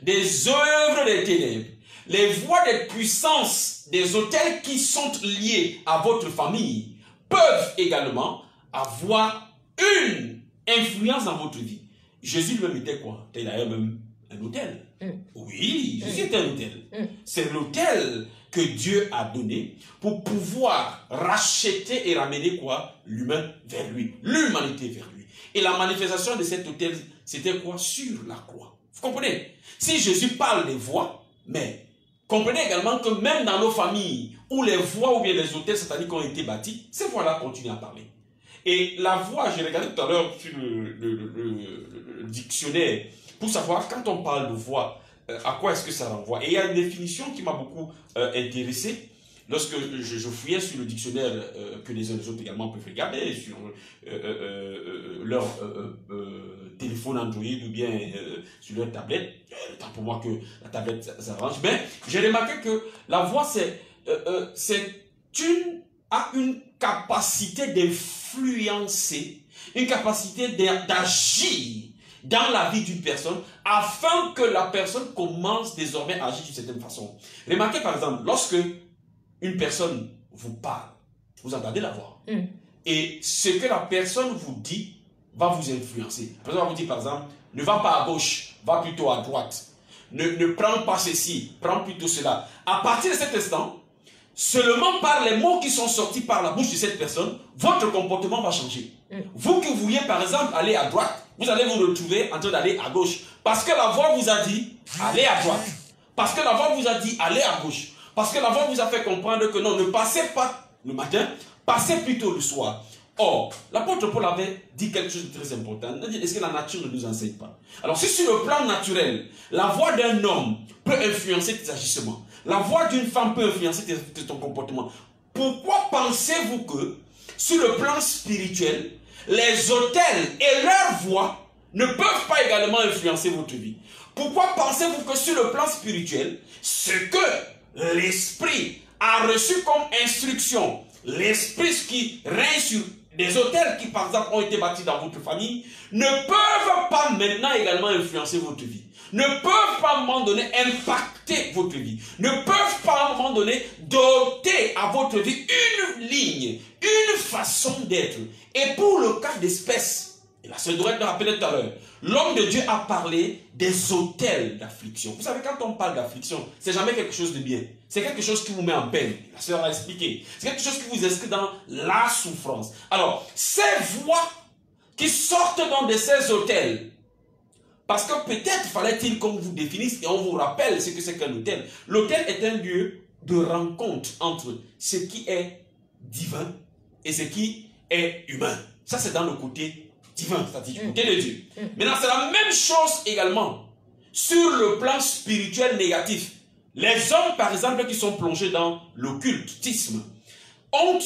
des œuvres des ténèbres, les voix des puissances des autels qui sont liés à votre famille peuvent également avoir une influence dans votre vie. Jésus lui-même était quoi? Il avait même un autel. Oui, Jésus était un autel. C'est l'autel que Dieu a donné pour pouvoir racheter et ramener quoi? L'humain vers lui, l'humanité vers lui. Et la manifestation de cet autel, c'était quoi? Sur la croix. Vous comprenez? Si Jésus parle des voix, mais comprenez également que même dans nos familles, où les voix ou bien les autels sataniques ont été bâtis, ces voix-là continuent à parler. Et la voix, j'ai regardé tout à l'heure sur le dictionnaire, pour savoir, quand on parle de voix, à quoi est-ce que ça renvoie? Et il y a une définition qui m'a beaucoup intéressé lorsque je fouillais sur le dictionnaire que les uns et les autres également peuvent regarder sur leur téléphone Android ou bien sur leur tablette. Tant pour moi que la tablette s'arrange. Mais j'ai remarqué que la voix, a une capacité d'influencer, une capacité d'agir dans la vie d'une personne, afin que la personne commence désormais à agir d'une certaine façon. Remarquez par exemple, lorsque une personne vous parle, vous entendez la voix. Et ce que la personne vous dit va vous influencer. La personne va vous dire par exemple, ne va pas à gauche, va plutôt à droite. Ne prends pas ceci, prends plutôt cela. À partir de cet instant, seulement par les mots qui sont sortis par la bouche de cette personne, votre comportement va changer. Vous qui vouliez par exemple aller à droite, vous allez vous retrouver en train d'aller à gauche. Parce que la voix vous a dit, allez à droite. Parce que la voix vous a dit, allez à gauche. Parce que la voix vous a fait comprendre que non, ne passez pas le matin, passez plutôt le soir. Or, l'apôtre Paul avait dit quelque chose de très important. Est-ce que la nature ne nous enseigne pas? Alors, si sur le plan naturel, la voix d'un homme peut influencer tes agissements, la voix d'une femme peut influencer ton comportement, pourquoi pensez-vous que, sur le plan spirituel, les autels et leurs voix ne peuvent pas également influencer votre vie? Pourquoi pensez-vous que sur le plan spirituel, ce que l'esprit a reçu comme instruction, l'esprit qui règne sur des autels qui par exemple ont été bâtis dans votre famille, ne peuvent pas maintenant également influencer votre vie, ne peuvent pas à un moment donné impacter votre vie, ne peuvent pas à un moment donné doter à votre vie une ligne, une façon d'être. Et pour le cas d'espèce, et la sœur Dorette l'a rappelé tout à l'heure, l'homme de Dieu a parlé des autels d'affliction. Vous savez, quand on parle d'affliction, c'est jamais quelque chose de bien. C'est quelque chose qui vous met en peine. La sœur a expliqué. C'est quelque chose qui vous inscrit dans la souffrance. Alors, ces voix qui sortent de ces autels, parce que peut-être fallait-il qu'on vous définisse et on vous rappelle ce que c'est qu'un autel. L'autel est un lieu de rencontre entre ce qui est divin et ce qui est humain. Ça, c'est dans le côté divin, c'est-à-dire du côté de Dieu. Maintenant, c'est la même chose également sur le plan spirituel négatif. Les hommes, par exemple, qui sont plongés dans l'occultisme, ont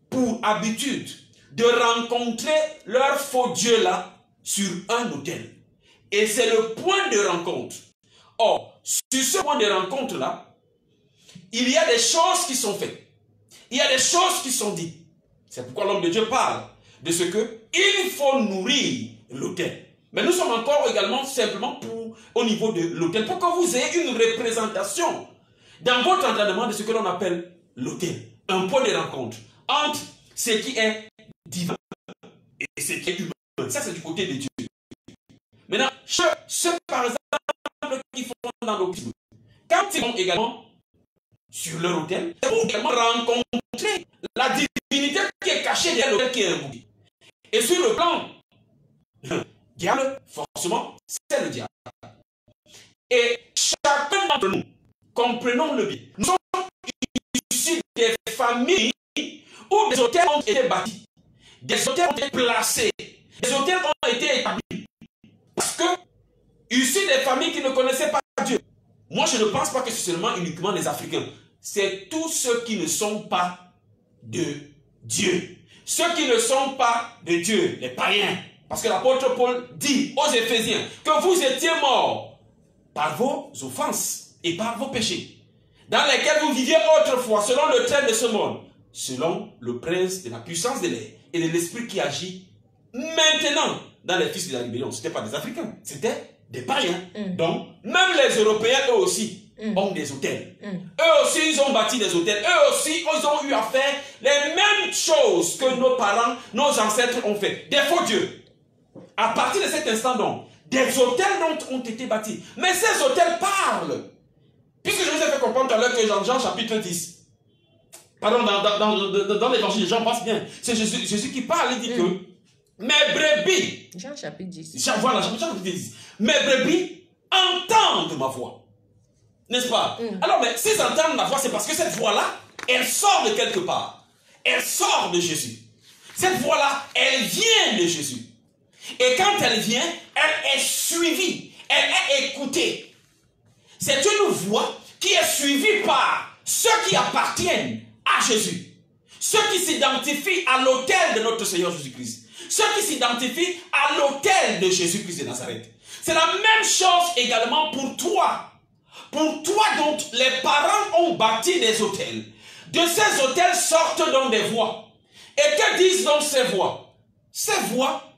pour habitude de rencontrer leur faux Dieu là sur un autel. Et c'est le point de rencontre. Or, sur ce point de rencontre là, il y a des choses qui sont faites. Il y a des choses qui sont dites. C'est pourquoi l'homme de Dieu parle de ce qu'il faut nourrir l'autel. Mais nous sommes encore également simplement au niveau de l'autel, pour que vous ayez une représentation dans votre entendement de ce que l'on appelle l'autel. Un point de rencontre entre ce qui est divin et ce qui est humain. Ça, c'est du côté de Dieu. Maintenant, ceux par exemple qui font dans l'occultisme, quand ils vont également sur leur autel, ils vont également rencontrer la divinité qui est cachée derrière l'autel qui est imbouillé. Et sur le plan diable, forcément, c'est le diable. Et chacun d'entre nous, comprenons-le bien, nous sommes issus des familles où des hôtels ont été bâtis, des hôtels ont été placés, des hôtels ont été établis. Parce que, issus des familles qui ne connaissaient pas Dieu, moi je ne pense pas que c'est seulement uniquement les Africains, c'est tous ceux qui ne sont pas de Dieu. Ceux qui ne sont pas de Dieu, les païens. Parce que l'apôtre Paul dit aux Éphésiens que vous étiez morts par vos offenses et par vos péchés, dans lesquels vous viviez autrefois, selon le trait de ce monde, selon le prince de la puissance de l'air et de l'esprit qui agit maintenant dans les fils de la rébellion. Ce n'étaient pas des Africains, c'était des païens. Donc, même les Européens, eux aussi, ont des hôtels. Eux aussi, ils ont bâti des hôtels. Eux aussi, ils ont eu à faire les mêmes choses que nos parents, nos ancêtres ont fait. Des faux dieux. À partir de cet instant, donc, des hôtels ont été bâtis. Mais ces hôtels parlent. Puisque je vous ai fait comprendre tout à l'heure que Jean chapitre 10, pardon, dans l'évangile de Jean, passe bien. C'est Jésus qui parle, il dit que mes brebis, Jean chapitre 10. Voilà, Jean chapitre 10. Mes brebis entendent ma voix. N'est-ce pas? Alors, mais s'ils entendent ma voix, c'est parce que cette voix-là, elle sort de quelque part. Elle sort de Jésus. Cette voix-là, elle vient de Jésus. Et quand elle vient, elle est suivie. Elle est écoutée. C'est une voix qui est suivie par ceux qui appartiennent à Jésus. Ceux qui s'identifient à l'autel de notre Seigneur Jésus-Christ. Ceux qui s'identifient à l'autel de Jésus-Christ de Nazareth. C'est la même chose également pour toi. Pour toi dont les parents ont bâti des autels. De ces autels sortent donc des voix. Et que disent donc ces voix? Ces voix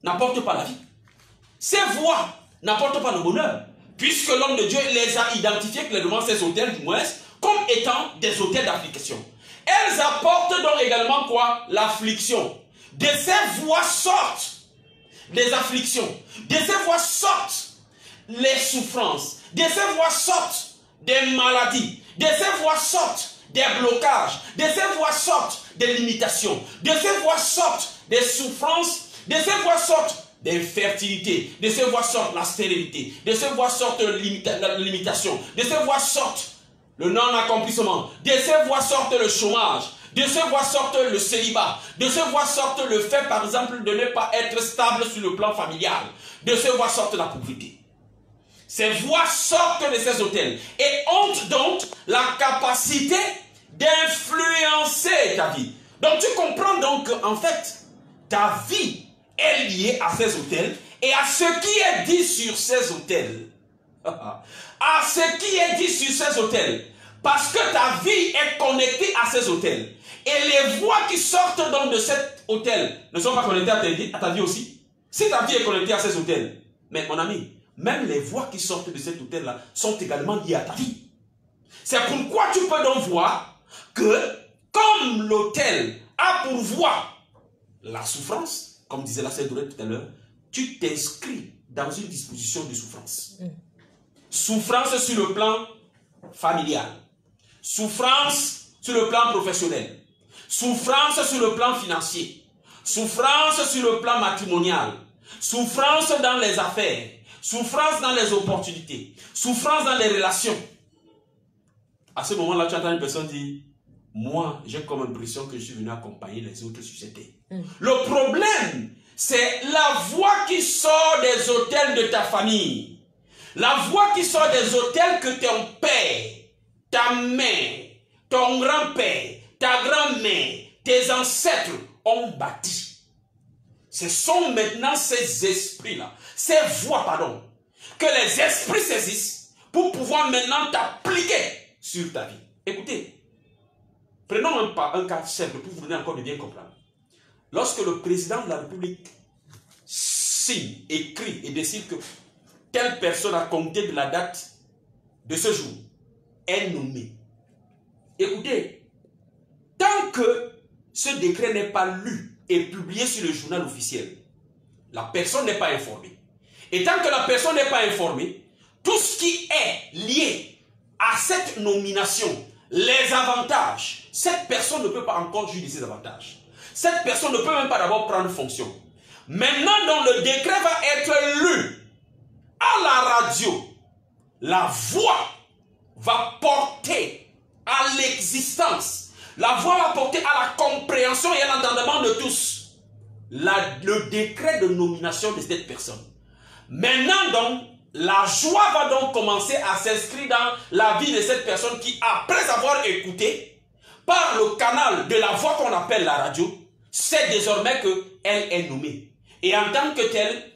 n'apportent pas la vie. Ces voix n'apportent pas le bonheur. Puisque l'homme de Dieu les a identifiés clairement, ces autels du moins, comme étant des autels d'affliction. Elles apportent donc également quoi? L'affliction. De ces voix sortent des afflictions. De ces voix sortent les souffrances. De ces voix sortent des maladies. De ces voix sortent des blocages. De ces voix sortent des limitations. De ces voix sortent des souffrances. De ces voix sortent d'infertilité. De ces voix sortent la stérilité. De ces voix sortent la limitation. De ces voix sortent le non-accomplissement. De ces voix sortent le chômage. De ces voix sortent le célibat. De ces voix sortent le fait, par exemple, de ne pas être stable sur le plan familial. De ces voix sortent la pauvreté. Ces voix sortent de ces hôtels et ont donc la capacité d'influencer ta vie. Donc tu comprends donc qu'en fait, ta vie est liée à ces hôtels et à ce qui est dit sur ces hôtels. À ce qui est dit sur ces hôtels. Parce que ta vie est connectée à ces hôtels. Et les voix qui sortent donc de cet hôtel ne sont pas connectées à ta vie aussi. Si ta vie est connectée à ces hôtels, mais mon ami, même les voix qui sortent de cet hôtel-là sont également liées à ta vie. C'est pourquoi tu peux donc voir que, comme l'hôtel a pour voie la souffrance, comme disait la sœur Dorette tout à l'heure, tu t'inscris dans une disposition de souffrance. Souffrance sur le plan familial, souffrance sur le plan professionnel, souffrance sur le plan financier, souffrance sur le plan matrimonial, souffrance dans les affaires, souffrance dans les opportunités, souffrance dans les relations. À ce moment-là, tu entends une personne dire, moi, j'ai comme impression que je suis venu accompagner les autres sur cette terre. Le problème, c'est la voix qui sort des autels de ta famille. La voix qui sort des autels que ton père, ta mère, ton grand-père, ta grand-mère, tes ancêtres ont bâti. Ce sont maintenant ces esprits-là, ces voix, pardon, que les esprits saisissent pour pouvoir maintenant t'appliquer sur ta vie. Écoutez, prenons un cas simple pour vous donner encore de bien comprendre. Lorsque le président de la République signe, écrit et décide que telle personne a compté de la date de ce jour est nommée. Écoutez, tant que ce décret n'est pas lu et publié sur le journal officiel, la personne n'est pas informée. Et tant que la personne n'est pas informée, tout ce qui est lié à cette nomination, les avantages, cette personne ne peut pas encore jouir de ces avantages. Cette personne ne peut même pas d'abord prendre fonction. Maintenant, donc, le décret va être lu à la radio. La voix va porter à l'existence. La voix va porter à la compréhension et à l'entendement de tous le décret de nomination de cette personne. Maintenant, donc, la joie va donc commencer à s'inscrire dans la vie de cette personne qui, après avoir écouté, par le canal de la voix qu'on appelle la radio, sait désormais qu'elle est nommée. Et en tant que telle,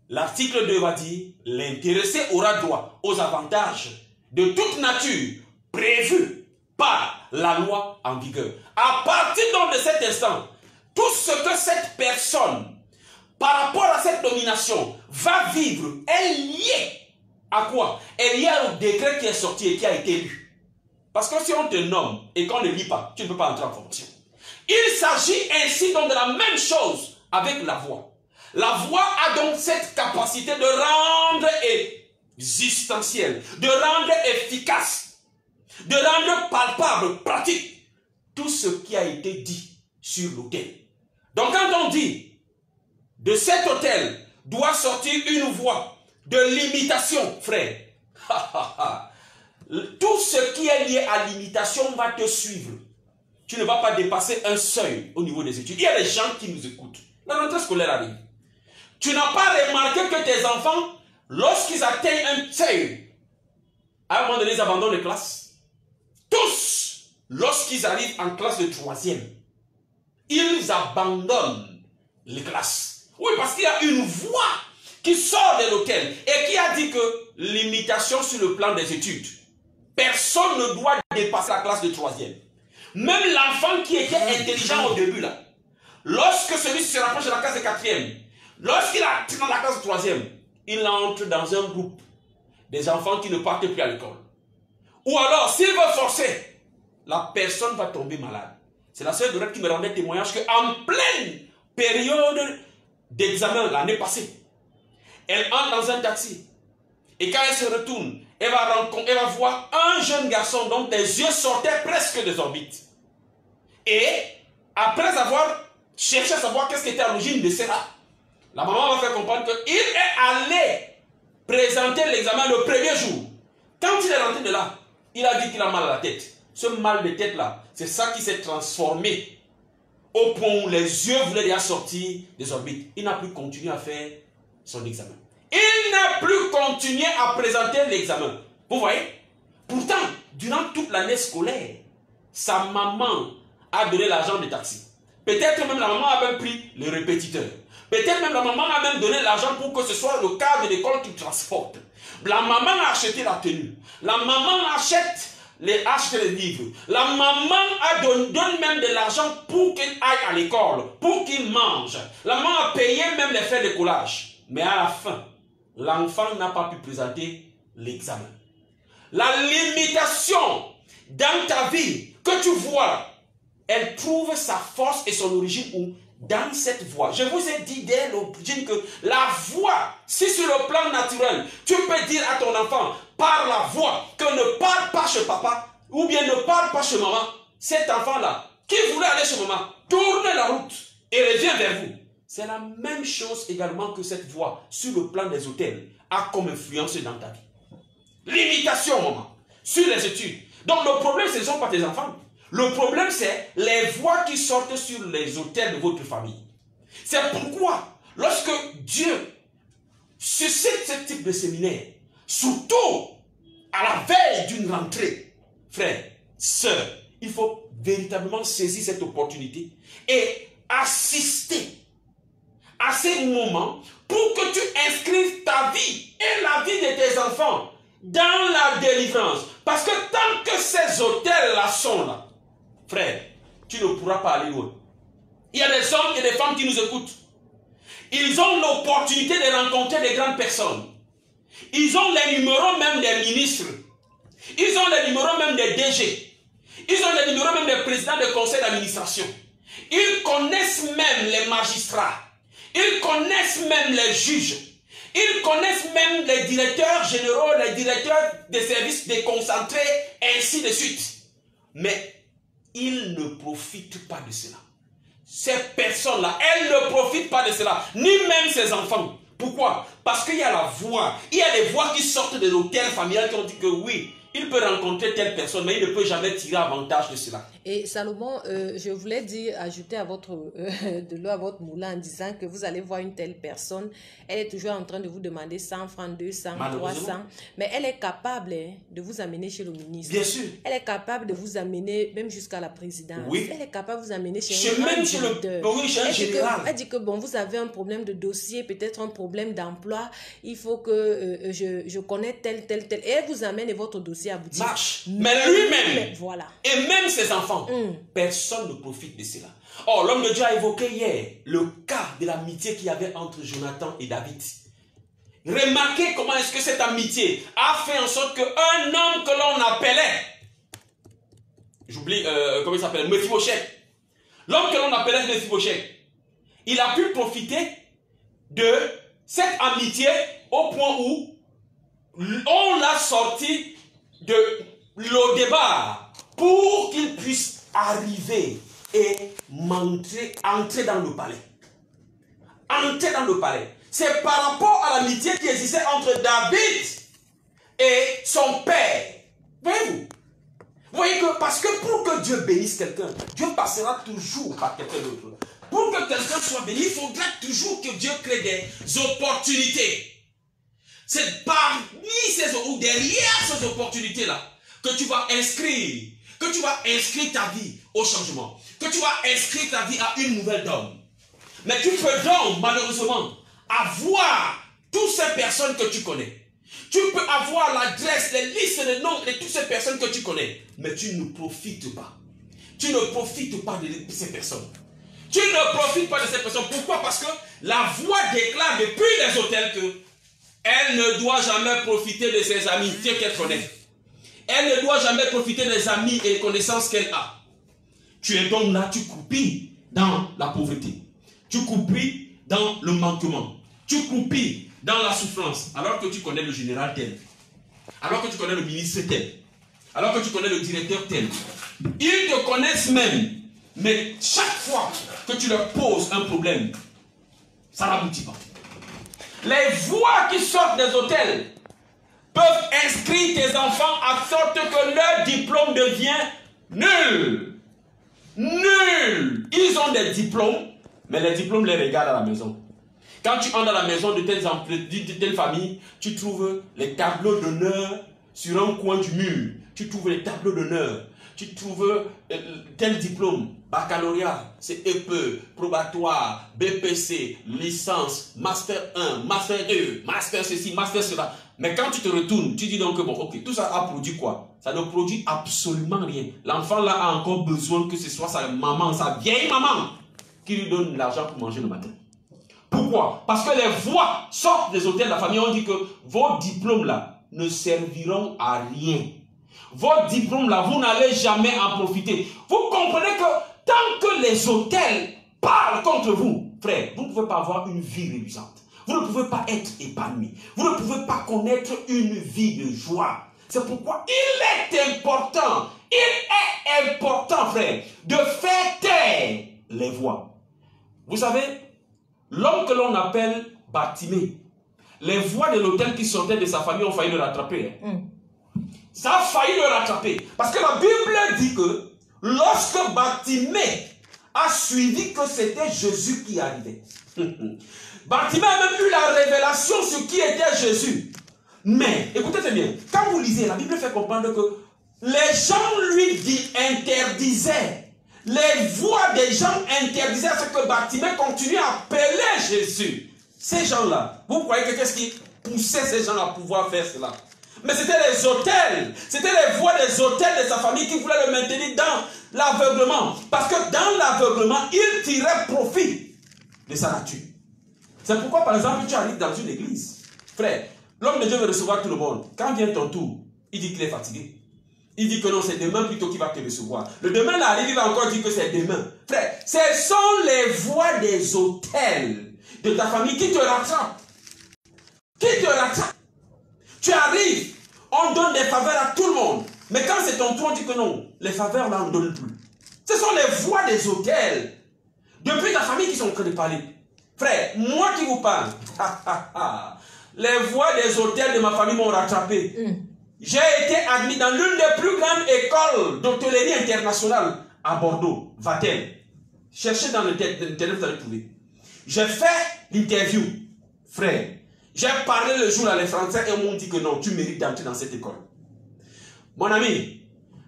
l'article 2 va dire, l'intéressé aura droit aux avantages de toute nature prévus par la loi en vigueur. À partir donc de cet instant, tout ce que cette personne, par rapport à cette nomination, va vivre est lié à quoi? Est lié au décret qui est sorti et qui a été lu. Parce que si on te nomme et qu'on ne lit pas, tu ne peux pas entrer en fonction. Il s'agit ainsi donc de la même chose avec la voix. La voix a donc cette capacité de rendre existentielle, de rendre efficace, de rendre palpable, pratique, tout ce qui a été dit sur l'autel. Donc quand on dit, de cet autel doit sortir une voix de l'imitation, frère, tout ce qui est lié à l'imitation va te suivre. Tu ne vas pas dépasser un seuil au niveau des études. Il y a des gens qui nous écoutent. La rentrée scolaire arrive. Tu n'as pas remarqué que tes enfants, lorsqu'ils atteignent un seuil, à un moment donné, ils abandonnent les classes. Tous, lorsqu'ils arrivent en classe de 3e, ils abandonnent les classes. Oui, parce qu'il y a une voix qui sort de l'autel et qui a dit que l'imitation sur le plan des études, personne ne doit dépasser la classe de 3e. Même l'enfant qui était intelligent au début, là, lorsque celui-ci se rapproche de la classe de 4e, lorsqu'il est dans la classe de 3e, il entre dans un groupe des enfants qui ne partent plus à l'école. Ou alors, s'il veut forcer, la personne va tomber malade. C'est la sœur Dorette qui me rendait témoignage qu'en pleine période d'examen l'année passée, elle entre dans un taxi. Et quand elle se retourne, elle va voir un jeune garçon dont les yeux sortaient presque des orbites. Et après avoir cherché à savoir qu'est-ce qui était à l'origine de cela, la maman va faire comprendre qu'il est allé présenter l'examen le premier jour. Quand il est rentré de là, il a dit qu'il a mal à la tête. Ce mal de tête-là, c'est ça qui s'est transformé au point où les yeux voulaient déjà sortir des orbites. Il n'a plus continué à faire son examen. Il n'a plus continué à présenter l'examen. Vous voyez? Pourtant, durant toute l'année scolaire, sa maman a donné l'argent de taxi. Peut-être même la maman a même pris le répétiteur. Peut-être même la maman a même donné l'argent pour que ce soit le cadre de l'école qui transporte. La maman a acheté la tenue. La maman achète les livres. La maman donne même de l'argent pour qu'il aille à l'école, pour qu'il mange. La maman a payé même les frais de collage. Mais à la fin, l'enfant n'a pas pu présenter l'examen. La limitation dans ta vie que tu vois elle trouve sa force et son origine où? Dans cette voie. Je vous ai dit dès l'origine que la voix, si sur le plan naturel, tu peux dire à ton enfant, par la voix, que ne parle pas chez papa, ou bien ne parle pas chez maman, cet enfant-là, qui voulait aller chez maman, tourne la route et revient vers vous. C'est la même chose également que cette voix, sur le plan des hôtels, a comme influence dans ta vie. L'imitation, maman, sur les études. Donc le problème, ce ne sont pas tes enfants. Le problème, c'est les voix qui sortent sur les autels de votre famille. C'est pourquoi, lorsque Dieu suscite ce type de séminaire, surtout à la veille d'une rentrée, frères, sœurs, il faut véritablement saisir cette opportunité et assister à ces moments pour que tu inscrives ta vie et la vie de tes enfants dans la délivrance. Parce que tant que ces hôtels-là sont là, frère, tu ne pourras pas aller loin. Il y a des hommes et des femmes qui nous écoutent. Ils ont l'opportunité de rencontrer des grandes personnes. Ils ont les numéros même des ministres. Ils ont les numéros même des DG. Ils ont les numéros même des présidents de conseil d'administration. Ils connaissent même les magistrats. Ils connaissent même les juges. Ils connaissent même les directeurs généraux, les directeurs des services déconcentrés, ainsi de suite. Mais ils ne profitent pas de cela. Ces personnes-là, elles ne profitent pas de cela, ni même ces enfants. Pourquoi? Parce qu'il y a la voix. Il y a des voix qui sortent de l'hôtel familial qui ont dit que oui, il peut rencontrer telle personne, mais il ne peut jamais tirer avantage de cela. Et Salomon, je voulais dire, ajouter à de l'eau à votre moulin en disant que vous allez voir une telle personne, elle est toujours en train de vous demander 100 francs, 200, 300, mais elle est capable de vous amener chez le ministre. Bien sûr. Elle est capable de vous amener même jusqu'à la présidence. Oui. Elle est capable de vous amener chez un directeur. Oui, chez un général. Elle dit que bon, vous avez un problème de dossier, peut-être un problème d'emploi, il faut que je connais tel. Et elle vous amène votre dossier à boutique. Marche. Mais lui-même, voilà. Et même ses enfants, personne ne profite de cela. Or, l'homme de Dieu a évoqué hier le cas de l'amitié qu'il y avait entre Jonathan et David. Remarquez comment est-ce que cette amitié a fait en sorte qu'un homme que l'on appelait, j'oublie, comment il s'appelle, Mephibosheth. L'homme que l'on appelait Mephibosheth, il a pu profiter de cette amitié au point où on l'a sorti de Lo-Débar pour qu'il puisse arriver et entrer dans le palais. Entrer dans le palais. C'est par rapport à l'amitié qui existait entre David et son père. Voyez-vous? Voyez que, parce que pour que Dieu bénisse quelqu'un, Dieu passera toujours par quelqu'un d'autre. Pour que quelqu'un soit béni, il faudra toujours que Dieu crée des opportunités. C'est parmi ces ou derrière ces opportunités-là que tu vas inscrire ta vie au changement, que tu vas inscrire ta vie à une nouvelle donne. Mais tu peux donc, malheureusement, avoir toutes ces personnes que tu connais. Tu peux avoir l'adresse, les listes de noms de toutes ces personnes que tu connais, mais tu ne profites pas. Tu ne profites pas de ces personnes. Tu ne profites pas de ces personnes. Pourquoi? Parce que la voix déclare depuis les hôtels que elle ne doit jamais profiter de ses amis, Dieu qu'elle connaît. Elle ne doit jamais profiter des amis et des connaissances qu'elle a. Tu es donc là, tu croupis dans la pauvreté. Tu croupis dans le manquement. Tu croupis dans la souffrance. Alors que tu connais le général tel. Alors que tu connais le ministre tel. Alors que tu connais le directeur tel. Ils te connaissent même. Mais chaque fois que tu leur poses un problème, ça n'aboutit pas. Les voix qui sortent des hôtels peuvent inscrire tes enfants à sorte que leur diplôme devient nul. Nul. Ils ont des diplômes, mais les diplômes les regardent à la maison. Quand tu entres dans la maison de telle famille, tu trouves les tableaux d'honneur sur un coin du mur. Tu trouves les tableaux d'honneur. Tu trouves tel diplôme, baccalauréat, CEPE, probatoire, BPC, licence, master 1, master 2, master ceci, master cela. Mais quand tu te retournes, tu dis donc que bon, ok, tout ça a produit quoi? Ça ne produit absolument rien. L'enfant là a encore besoin que ce soit sa maman, sa vieille maman, qui lui donne l'argent pour manger le matin. Pourquoi? Parce que les voix sortent des hôtels de la famille, on dit que vos diplômes là ne serviront à rien. Votre diplôme là, vous n'allez jamais en profiter. Vous comprenez que tant que les hôtels parlent contre vous, frère, vous ne pouvez pas avoir une vie réluisante. Vous ne pouvez pas être épanoui. Vous ne pouvez pas connaître une vie de joie. C'est pourquoi il est important, frère, de faire taire les voix. Vous savez, l'homme que l'on appelle Bartimée, les voix de l'autel qui sortaient de sa famille ont failli le rattraper. Ça a failli le rattraper. Parce que la Bible dit que lorsque Bartimée a suivi que c'était Jésus qui arrivait, Bartimée a même eu la révélation sur qui était Jésus. Mais, écoutez bien, quand vous lisez, la Bible fait comprendre que les gens lui interdisaient. Les voix des gens interdisaient à ce que Bartimée continue à appeler Jésus. Ces gens-là, vous croyez que qu'est-ce qui poussait ces gens à pouvoir faire cela? Mais c'était les autels, c'était les voix des autels de sa famille qui voulaient le maintenir dans l'aveuglement. Parce que dans l'aveuglement, il tirait profit de sa nature. C'est pourquoi, par exemple, tu arrives dans une église. Frère, l'homme de Dieu veut recevoir tout le monde. Quand vient ton tour, il dit qu'il est fatigué. Il dit que non, c'est demain plutôt qu'il va te recevoir. Le demain là arrive, il va encore dire que c'est demain. Frère, ce sont les voix des autels de ta famille qui te rattrapent. Qui te rattrapent. Tu arrives, on donne des faveurs à tout le monde. Mais quand c'est ton tour, on dit que non, les faveurs là, on ne donne plus. Ce sont les voix des autels. Depuis ta famille qui sont en train de parler. Frère, moi qui vous parle, les voix des autels de ma famille m'ont rattrapé. J'ai été admis dans l'une des plus grandes écoles d'hôtellerie internationale à Bordeaux, Vatel. Cherchez dans l'internet, vous allez trouver. J'ai fait l'interview, frère. J'ai parlé le jour là, les Français, et m'ont dit que non, tu mérites d'entrer dans cette école. Mon ami,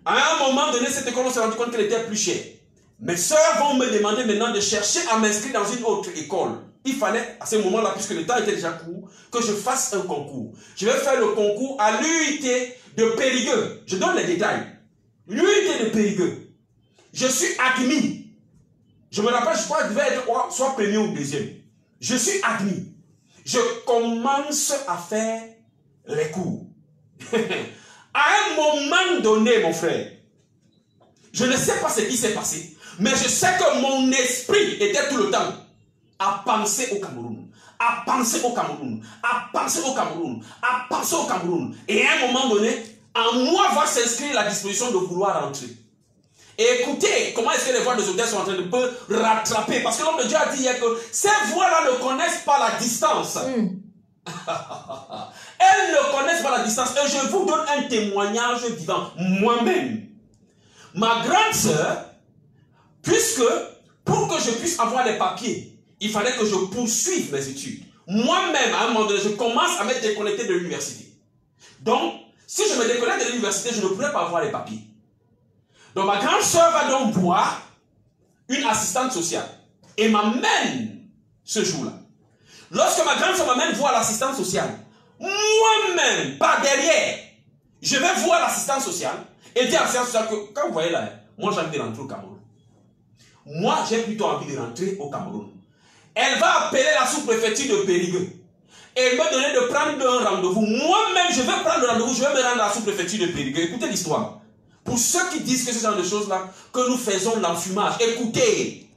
à un moment donné, cette école, on s'est rendu compte qu'elle était plus chère. Mes soeurs vont me demander maintenant de chercher à m'inscrire dans une autre école. Il fallait, à ce moment-là, puisque le temps était déjà court, que je fasse un concours. Je vais faire le concours à l'UIT de Périgueux. Je donne les détails. L'UIT de Périgueux. Je suis admis. Je me rappelle, je crois que je devais être soit premier ou deuxième. Je suis admis. Je commence à faire les cours. À un moment donné, mon frère, je ne sais pas ce qui s'est passé, mais je sais que mon esprit était tout le temps à penser au Cameroun, à penser au Cameroun, à penser au Cameroun, à penser au Cameroun. Et à un moment donné, en moi va s'inscrire la disposition de vouloir rentrer. Et écoutez, comment est-ce que les voix des autels sont en train de me rattraper? Parce que l'homme de Dieu a dit hier que ces voix-là ne connaissent pas la distance. Elles ne connaissent pas la distance. Et je vous donne un témoignage vivant. Moi-même, ma grande sœur, puisque pour que je puisse avoir les papiers, il fallait que je poursuive mes études. Moi-même, à un moment donné, je commence à me déconnecter de l'université. Donc, si je me déconnecte de l'université, je ne pourrais pas avoir les papiers. Donc, ma grande sœur va donc voir une assistante sociale et m'amène ce jour-là. Lorsque ma grande sœur m'amène voir l'assistante sociale, moi-même, par derrière, je vais voir l'assistante sociale et dire à l'assistante sociale que, quand vous voyez là, moi j'ai envie de rentrer au Cameroun. Moi, j'ai plutôt envie de rentrer au Cameroun. Elle va appeler la sous-préfecture de Périgueux et me donner de prendre un rendez-vous. Moi-même, je vais prendre le rendez-vous, je vais me rendre à la sous-préfecture de Périgueux. Écoutez l'histoire. Pour ceux qui disent que ce genre de choses-là, que nous faisons l'enfumage, écoutez,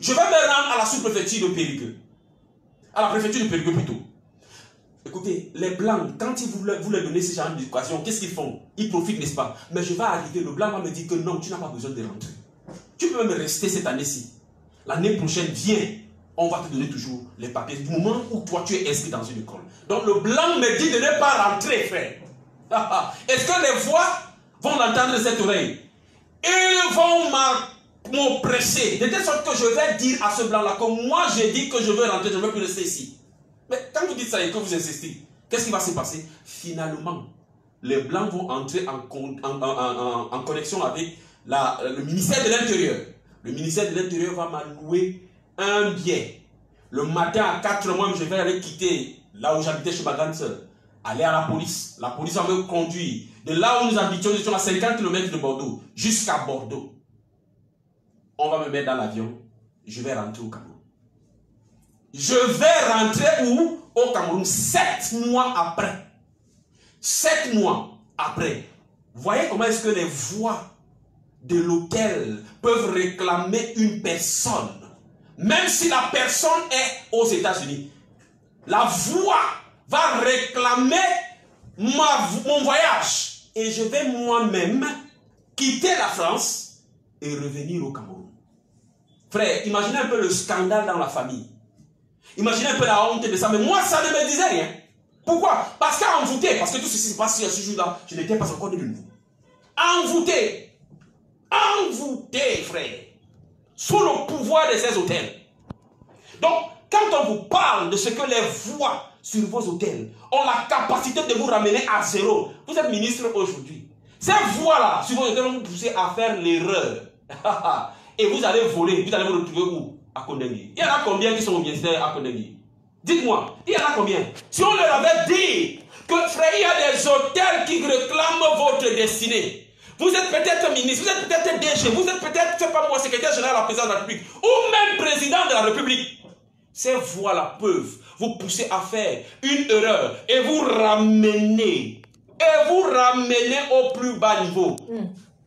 je vais me rendre à la sous-préfecture de Périgueux. À la préfecture de Périgueux plutôt. Écoutez, les Blancs, quand ils vous leur donnez ce genre d'éducation, qu'est-ce qu'ils font? Ils profitent, n'est-ce pas? Mais je vais arriver, le Blanc va me dire que non, tu n'as pas besoin de rentrer. Tu peux même rester cette année-ci. L'année prochaine, viens. On va te donner toujours les papiers du moment où toi tu es inscrit dans une école. Donc le Blanc me dit de ne pas rentrer, frère. Est-ce que les voix vont l'entendre de cette oreille? Ils vont m'oppresser. De telle sorte que je vais dire à ce Blanc-là que moi j'ai dit que je veux rentrer, je ne veux plus rester ici. Mais quand vous dites ça et que vous insistez, qu'est-ce qui va se passer? Finalement, les Blancs vont entrer en connexion avec le ministère de l'Intérieur. Le ministère de l'Intérieur va m'allouer un billet. Le matin à 4 mois, je vais aller quitter là où j'habitais chez ma grande soeur. Aller à la police. La police va me conduire de là où nous habitions, nous étions à 50 km de Bordeaux, jusqu'à Bordeaux. On va me mettre dans l'avion. Je vais rentrer au Cameroun. Je vais rentrer où? Au Cameroun. 7 mois après. 7 mois après. Voyez comment est-ce que les voix de l'autel peuvent réclamer une personne, même si la personne est aux États-Unis. La voix va réclamer mon voyage et je vais moi-même quitter la France et revenir au Cameroun. Frère, imaginez un peu le scandale dans la famille. Imaginez un peu la honte de ça, mais moi ça ne me disait rien. Pourquoi? Parce qu'envoûté, parce que tout ceci s'est passé à ce jour-là, je n'étais pas encore né de nouveau. Envoûté, envoûté, frère, sous le pouvoir de ces hôtels. Donc, quand on vous parle de ce que les voix sur vos hôtels ont la capacité de vous ramener à zéro, vous êtes ministre aujourd'hui. Ces voix-là, sur vos hôtels, vont vous pousser à faire l'erreur. Et vous allez voler, vous allez vous retrouver où? À Kondengui. Il y en a combien qui sont au ministère à Kondengui? Dites-moi, il y en a combien? Si on leur avait dit que, frère, il y a des hôtels qui réclament votre destinée. Vous êtes peut-être ministre, vous êtes peut-être DG, vous êtes peut-être, je ne sais pas moi, secrétaire général de la présidence de la République, ou même président de la République. Ces voix-là peuvent vous pousser à faire une erreur et vous ramener au plus bas niveau.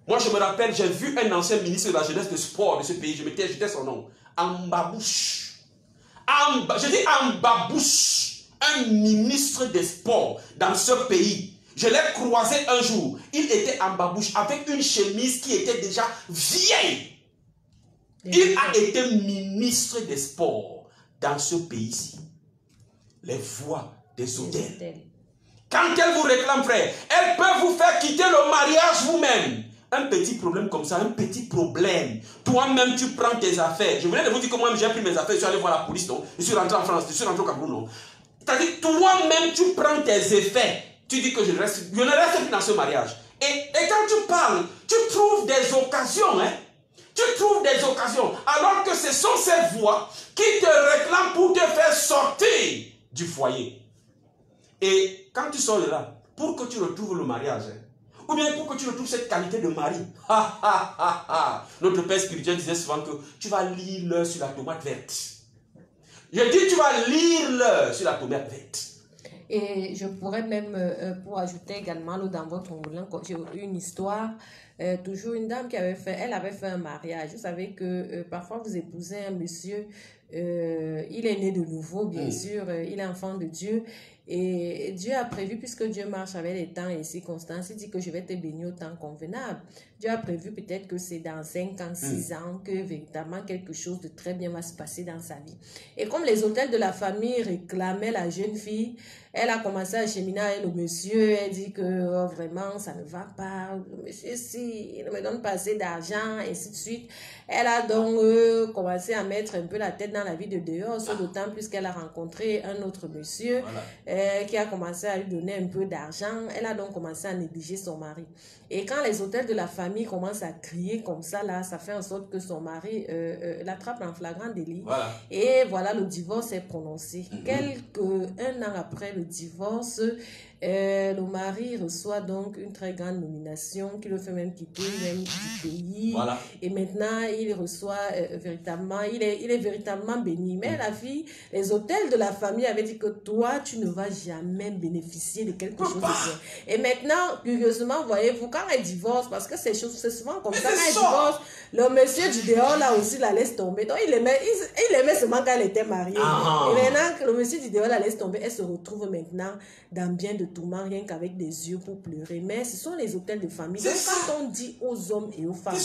Moi, je me rappelle, j'ai vu un ancien ministre de la jeunesse de sport de ce pays, j'étais son nom, Ambabouche. Je dis Ambabouche, un ministre des sports dans ce pays. Je l'ai croisé un jour, il était Ambabouche avec une chemise qui était déjà vieille. Il a été ministre des sports dans ce pays-ci. Les voix des hôtels. Quand elles vous réclament, frère, elles peuvent vous faire quitter le mariage vous-même. Un petit problème comme ça, un petit problème. Toi-même, tu prends tes affaires. Je venais de vous dire que moi, j'ai pris mes affaires, je suis allé voir la police, non? Je suis rentré en France, je suis rentré au Cameroun, non? C'est-à-dire, toi-même, tu prends tes effets. Tu dis que je ne reste plus dans ce mariage. Et quand tu parles, tu trouves des occasions, hein? Tu trouves des occasions. Alors que ce sont ces voix qui te réclament pour te faire sortir du foyer. Et quand tu sors de là, pour que tu retrouves le mariage, hein, ou bien pour que tu retrouves cette qualité de mari. Notre père spirituel disait souvent que tu vas lire l'heure sur la tomate verte. Je dis tu vas lire l'heure sur la tomate verte. Et je pourrais même, pour ajouter également dans votre moulin, j'ai eu une histoire, toujours une dame qui avait fait, elle avait fait un mariage. Vous savez que parfois vous épousez un monsieur, il est né de nouveau, bien sûr, il est enfant de Dieu. Et Dieu a prévu, puisque Dieu marche avec les temps et les circonstances, il dit que je vais te bénir au temps convenable. Dieu a prévu peut-être que c'est dans 5 ans, 6 ans que véritablement quelque chose de très bien va se passer dans sa vie. Et comme les hôtels de la famille réclamaient la jeune fille, elle a commencé à cheminer avec le monsieur. Elle dit que oh, vraiment ça ne va pas. Le monsieur, si, il ne me donne pas assez d'argent, et ainsi de suite. Elle a donc commencé à mettre un peu la tête dans la vie de dehors, d'autant plus qu'elle a rencontré un autre monsieur. Voilà. Qui a commencé à lui donner un peu d'argent. Elle a donc commencé à négliger son mari. Et quand les hôtels de la famille commencent à crier comme ça, là, ça fait en sorte que son mari l'attrape en flagrant délit. Voilà. Et voilà, le divorce est prononcé. Un an après le divorce, le mari reçoit donc une très grande nomination qui le fait même quitter même du pays. Voilà. Et maintenant, il reçoit véritablement, il est véritablement béni. Mais la fille, les hôtels de la famille avaient dit que toi, tu ne vas jamais bénéficier de quelque chose de bien. Et maintenant, curieusement, voyez-vous, quand elle divorce, parce que c'est souvent comme ça, quand elle divorce, le monsieur du dehors, là aussi, la laisse tomber. Donc, il aimait seulement quand elle était mariée. Et maintenant, que le monsieur du dehors la laisse tomber, elle se retrouve maintenant dans bien de tourments, rien qu'avec des yeux pour pleurer. Mais ce sont les hôtels de famille. Donc, quand on dit aux hommes et aux femmes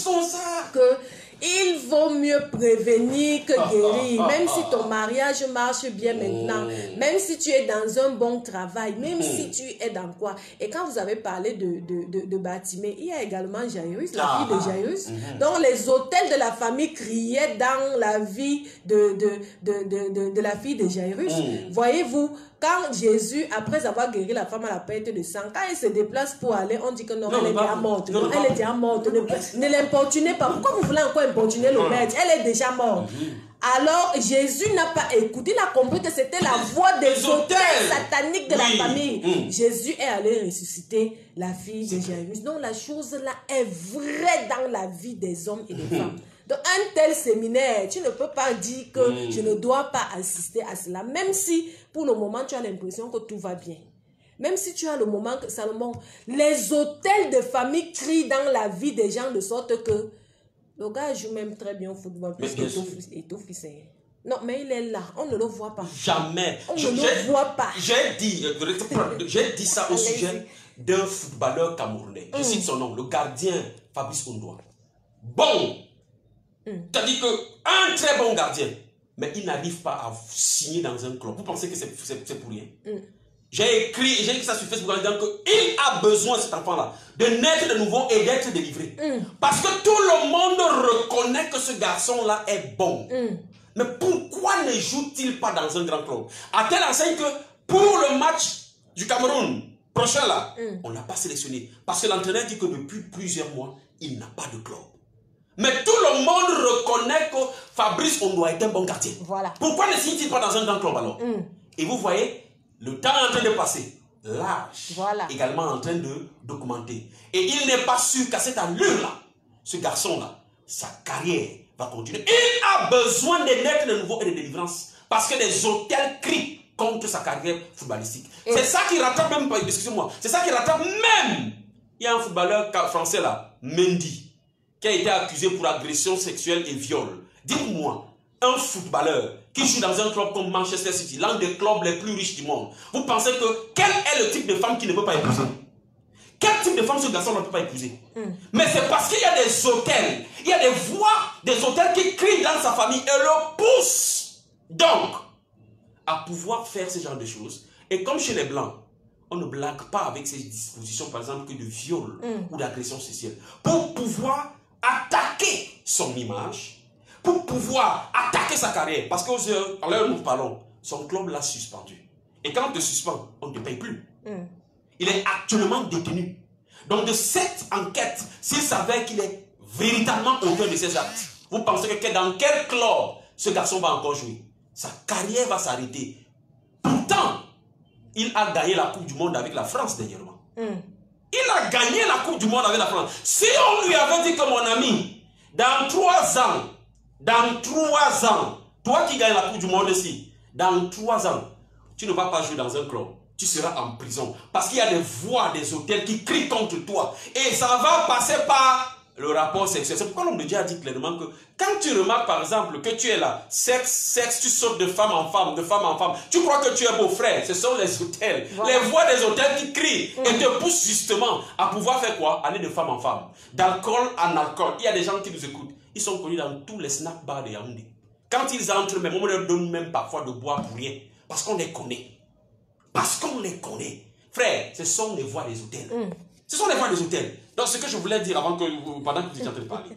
que il vaut mieux prévenir que guérir, même si ton mariage marche bien maintenant, même si tu es dans un bon travail, même si tu es dans quoi. Et quand vous avez parlé de Bartimée, il y a également Jairus, la fille de Jairus. Donc les hôtels de la famille criaient dans la vie de la fille de Jairus. Voyez-vous, quand Jésus, après avoir guéri la femme à la perte de sang, quand il se déplace pour aller, on dit que non, elle est déjà morte. Non, elle est déjà morte. Ne l'importunez pas. Pourquoi vous voulez encore importuner le maître? Elle est déjà morte. Alors, Jésus n'a pas écouté, il a compris que c'était la voix des hôtels sataniques de la famille. Jésus est allé ressusciter la fille de Jairus. Donc, la chose là est vraie dans la vie des hommes et des femmes. Donc, un tel séminaire, tu ne peux pas dire que je ne dois pas assister à cela, même si, pour le moment, tu as l'impression que tout va bien. Même si tu as le moment que Salomon, les hôtels de famille crient dans la vie des gens de sorte que le gars joue même très bien au football. Puisqu'il est officiel. Non, mais il est là. On ne le voit pas. Jamais. On ne le voit pas. J'ai dit ça au sujet d'un footballeur camerounais. Je cite son nom, le gardien Fabrice Ondoa. Bon. C'est-à-dire qu'un très bon gardien, mais il n'arrive pas à signer dans un club. Vous pensez que c'est pour rien? J'ai écrit ça sur Facebook en disant qu'il a besoin, cet enfant-là, de naître de nouveau et d'être délivré. Parce que tout le monde reconnaît que ce garçon-là est bon. Mais pourquoi ne joue-t-il pas dans un grand club? À telle enseigne que pour le match du Cameroun prochain là, on ne l'a pas sélectionné. Parce que l'entraîneur dit que depuis plusieurs mois, il n'a pas de club. Mais tout le monde reconnaît que Fabrice Ondoa est un bon gardien. Voilà. Pourquoi ne signe-t-il pas dans un grand club alors? Et vous voyez, le temps est en train de passer. L'âge également en train de documenter. Et il n'est pas sûr qu'à cette allure-là, ce garçon-là, sa carrière va continuer. Il a besoin de naître de nouveau et de délivrance. Parce que les hôtels crient contre sa carrière footballistique. C'est ça qui rattrape même, excusez-moi, c'est ça qui rattrape même. Il y a un footballeur français là, Mendy, qui a été accusé pour agression sexuelle et viol. Dites-moi, un footballeur qui joue dans un club comme Manchester City, l'un des clubs les plus riches du monde, vous pensez que quel est le type de femme qui ne peut pas épouser? Quel type de femme ce garçon ne peut pas épouser? Mais c'est parce qu'il y a des hôtels, il y a des voix des hôtels qui crient dans sa famille et le poussent donc à pouvoir faire ce genre de choses. Et comme chez les Blancs, on ne blague pas avec ces dispositions, par exemple, que de viol ou d'agression sexuelle, pour pouvoir attaquer son image, pour pouvoir attaquer sa carrière. Parce qu'à l'heure où nous parlons, son club l'a suspendu. Et quand on te suspend, on ne te paye plus. Il est actuellement détenu. Donc de cette enquête, s'il s'avère qu'il est véritablement auteur de ces actes, vous pensez que dans quel club ce garçon va encore jouer? Sa carrière va s'arrêter. Pourtant, il a gagné la Coupe du Monde avec la France dernièrement. Il a gagné la Coupe du Monde avec la France. Si on lui avait dit que mon ami, dans 3 ans, toi qui gagnes la Coupe du Monde ici, dans 3 ans, tu ne vas pas jouer dans un club. Tu seras en prison. Parce qu'il y a des voix des hôtels qui crient contre toi. Et ça va passer par le rapport sexuel. C'est pourquoi l'homme de Dieu a dit clairement que quand tu remarques par exemple que tu es là, sexe, tu sautes de femme en femme, tu crois que tu es beau frère. Ce sont les hôtels. Voilà. Les voix des hôtels qui crient et te poussent justement à pouvoir faire quoi? Aller de femme en femme. D'alcool en alcool. Il y a des gens qui nous écoutent. Ils sont connus dans tous les snack bars de Yaoundé. Quand ils entrent, même, on leur donne même parfois de boire pour rien. Parce qu'on les connaît. Parce qu'on les connaît. Frère, ce sont les voix des hôtels. Ce sont les voix des hôtels. Donc, ce que je voulais dire pendant que vous étiez en train de parler.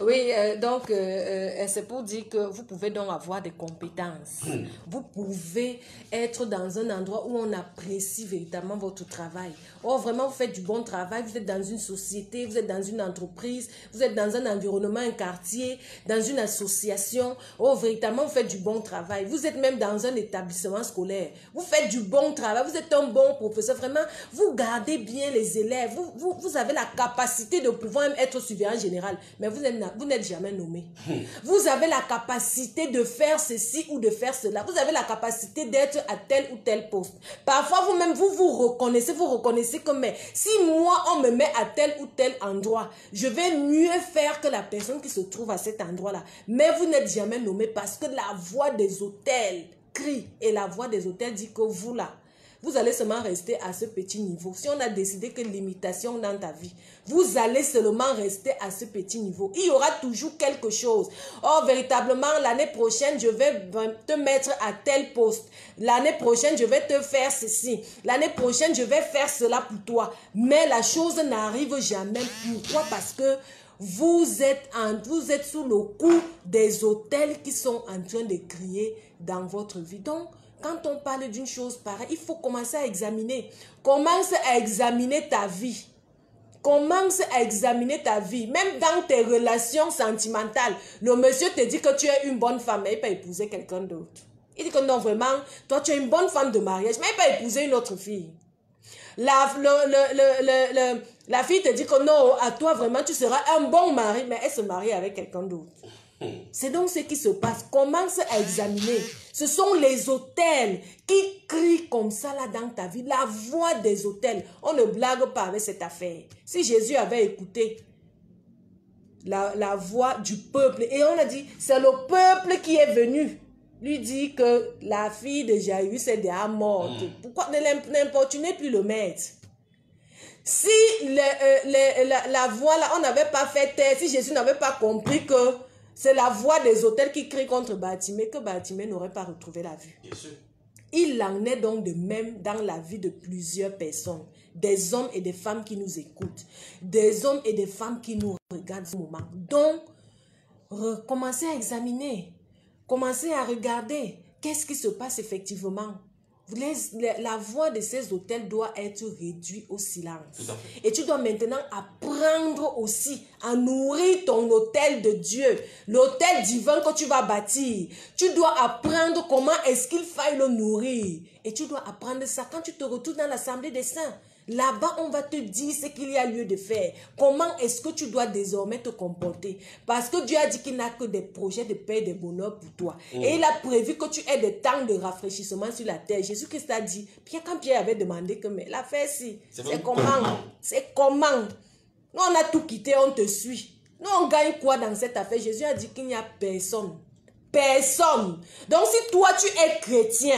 Oui, donc, c'est pour dire que vous pouvez donc avoir des compétences. Vous pouvez être dans un endroit où on apprécie véritablement votre travail. Oh, vraiment, vous faites du bon travail. Vous êtes dans une société, vous êtes dans une entreprise, vous êtes dans un environnement, un quartier, dans une association. Oh, véritablement, vous faites du bon travail. Vous êtes même dans un établissement scolaire. Vous faites du bon travail. Vous êtes un bon professeur. Vraiment, vous gardez bien les élèves. Vous avez la capacité de pouvoir même être surveillant général, mais vous n'êtes jamais nommé. Vous avez la capacité de faire ceci ou de faire cela. Vous avez la capacité d'être à tel ou tel poste. Parfois, vous-même, vous reconnaissez que mais si moi, on me met à tel ou tel endroit, je vais mieux faire que la personne qui se trouve à cet endroit-là. Mais vous n'êtes jamais nommé parce que la voix des hôtels crie et la voix des hôtels dit que vous là, vous allez seulement rester à ce petit niveau. Si on a décidé que l'imitation dans ta vie, vous allez seulement rester à ce petit niveau. Il y aura toujours quelque chose. Oh, véritablement, l'année prochaine, je vais te mettre à tel poste. L'année prochaine, je vais te faire ceci. L'année prochaine, je vais faire cela pour toi. Mais la chose n'arrive jamais. Pourquoi? Parce que vous êtes sous le coup des hôtels qui sont en train de crier dans votre vie. Donc, quand on parle d'une chose pareille, il faut commencer à examiner. Commence à examiner ta vie. Commence à examiner ta vie. Même dans tes relations sentimentales, le monsieur te dit que tu es une bonne femme, mais il peut épouser quelqu'un d'autre. Il dit que non, vraiment, toi tu es une bonne femme de mariage, mais il peut épouser une autre fille. La fille te dit que non, à toi vraiment tu seras un bon mari, mais elle se marie avec quelqu'un d'autre. C'est donc ce qui se passe. Commence à examiner. Ce sont les autels qui crient comme ça là dans ta vie. La voix des autels. On ne blague pas avec cette affaire. Si Jésus avait écouté la voix du peuple, et on a dit, c'est le peuple qui est venu lui dire que la fille de Jairus est déjà morte. Pourquoi ne l'importunez plus le maître? Si la voix là, on n'avait pas fait taire, si Jésus n'avait pas compris que c'est la voix des autels qui crient contre Bartimée, que Bartimée n'aurait pas retrouvé la vue. Bien sûr. Il en est donc de même dans la vie de plusieurs personnes, des hommes et des femmes qui nous écoutent, des hommes et des femmes qui nous regardent ce moment. Donc, commencez à examiner, commencez à regarder qu'est-ce qui se passe effectivement. La voix de ces autels doit être réduite au silence. Et tu dois maintenant apprendre aussi à nourrir ton autel de Dieu, l'autel divin que tu vas bâtir. Tu dois apprendre comment est-ce qu'il faille le nourrir. Et tu dois apprendre ça quand tu te retrouves dans l'assemblée des saints. Là-bas, on va te dire ce qu'il y a lieu de faire. Comment est-ce que tu dois désormais te comporter? Parce que Dieu a dit qu'il n'a que des projets de paix et de bonheur pour toi. Et il a prévu que tu aies des temps de rafraîchissement sur la terre. Jésus-Christ a dit, quand Pierre avait demandé que, mais l'affaire si, c'est comment? C'est comment? Nous, on a tout quitté, on te suit. Nous, on gagne quoi dans cette affaire? Jésus a dit qu'il n'y a personne. Personne. Donc, si toi, tu es chrétien,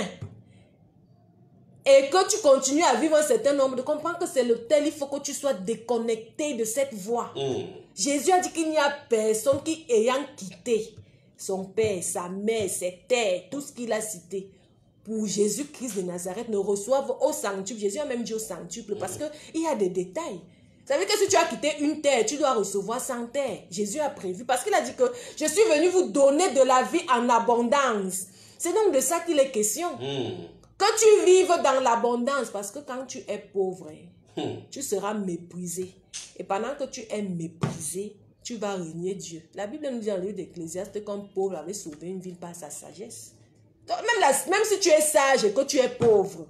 et que tu continues à vivre un certain nombre de comprendre que c'est le tel, il faut que tu sois déconnecté de cette voie. Jésus a dit qu'il n'y a personne qui, ayant quitté son père, sa mère, ses terres, tout ce qu'il a cité, pour Jésus-Christ de Nazareth, ne reçoive au centuple. Jésus a même dit au centuple, parce qu'il y a des détails. Ça veut dire que si tu as quitté une terre, tu dois recevoir 100 terres. Jésus a prévu, parce qu'il a dit que je suis venu vous donner de la vie en abondance. C'est donc de ça qu'il est question. Que tu vives dans l'abondance, parce que quand tu es pauvre, tu seras méprisé. Et pendant que tu es méprisé, tu vas régner Dieu. La Bible nous dit dans le livre d'Ecclésiaste qu'un pauvre avait sauvé une ville par sa sagesse. Donc, même si tu es sage et que tu es pauvre,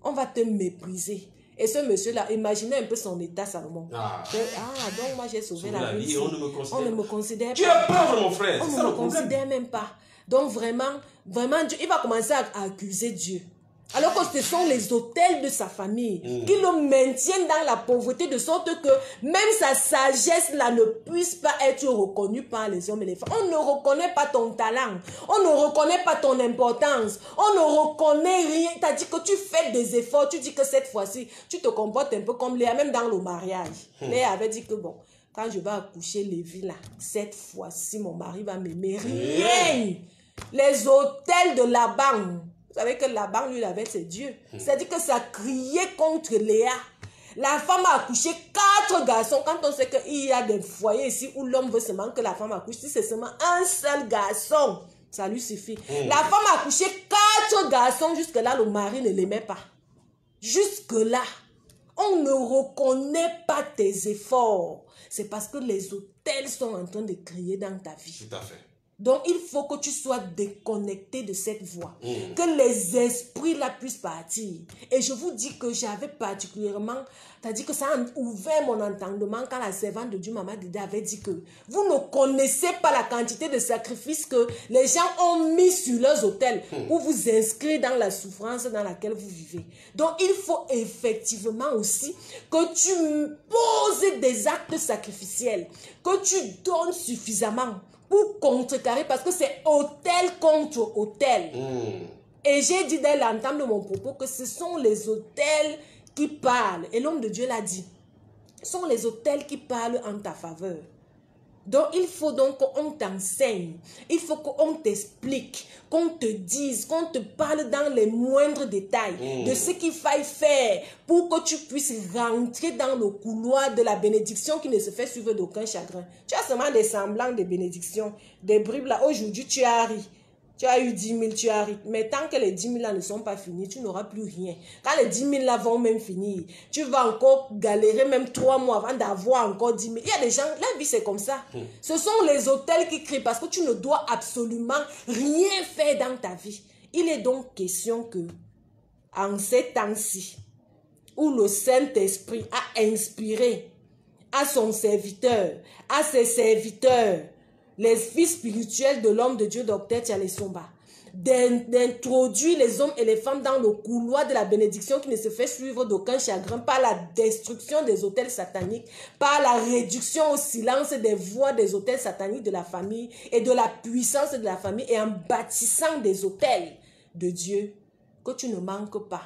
on va te mépriser. Et ce monsieur-là, imaginez un peu son état, Salomon. Donc moi j'ai sauvé la vie. On ne me considère pas. Tu es pauvre, mon frère. On ne me considère même pas. Donc vraiment, Dieu, il va commencer à accuser Dieu. Alors que ce sont les autels de sa famille qui le maintiennent dans la pauvreté de sorte que même sa sagesse là ne puisse pas être reconnue par les hommes et les femmes. On ne reconnaît pas ton talent. On ne reconnaît pas ton importance. On ne reconnaît rien. Tu as dit que tu fais des efforts. Tu dis que cette fois-ci, tu te comportes un peu comme Léa, même dans le mariage. Léa avait dit que bon, quand je vais accoucher Lévi là, cette fois-ci, mon mari va m'aimer. Rien. Les autels de Laban. Vous savez que Laban, lui, il avait ses dieux. C'est-à-dire que ça criait contre Léa. La femme a accouché 4 garçons. Quand on sait qu'il y a des foyers ici où l'homme veut seulement que la femme accouche, si c'est seulement un seul garçon, ça lui suffit. La femme a accouché 4 garçons. Jusque-là, le mari ne l'aimait pas. Jusque-là, on ne reconnaît pas tes efforts. C'est parce que les autels sont en train de crier dans ta vie. Tout à fait. Donc, il faut que tu sois déconnecté de cette voie. Que les esprits là puissent partir. Et je vous dis que j'avais particulièrement, c'est-à-dire que ça a ouvert mon entendement quand la servante de Dieu, Maman Dédé, avait dit que vous ne connaissez pas la quantité de sacrifices que les gens ont mis sur leurs autels pour vous inscrire dans la souffrance dans laquelle vous vivez. Donc, il faut effectivement aussi que tu poses des actes sacrificiels, que tu donnes suffisamment pour contrecarrer, parce que c'est autel contre autel. Et j'ai dit dès l'entame de mon propos que ce sont les autels qui parlent. Et l'homme de Dieu l'a dit. Ce sont les autels qui parlent en ta faveur. Donc, il faut donc qu'on t'enseigne. Il faut qu'on t'explique, qu'on te dise, qu'on te parle dans les moindres détails de ce qu'il faille faire pour que tu puisses rentrer dans le couloir de la bénédiction qui ne se fait suivre d'aucun chagrin. Tu as seulement des semblants de bénédiction, des bribes là. Aujourd'hui, tu as ri. Tu as eu 10 000, tu as ri. Mais tant que les 10 000 là ne sont pas finis, tu n'auras plus rien. Quand les 10 000 là vont même finir, tu vas encore galérer même 3 mois avant d'avoir encore 10 000. Il y a des gens, la vie c'est comme ça. Ce sont les autels qui crient parce que tu ne dois absolument rien faire dans ta vie. Il est donc question que, en ces temps-ci, où le Saint-Esprit a inspiré à son serviteur, à ses serviteurs, les fils spirituels de l'homme de Dieu, Docteur Tchalesomba, d'introduire les hommes et les femmes dans le couloir de la bénédiction qui ne se fait suivre d'aucun chagrin par la destruction des autels sataniques, par la réduction au silence des voix des autels sataniques de la famille et de la puissance de la famille, et en bâtissant des autels de Dieu, que tu ne manques pas,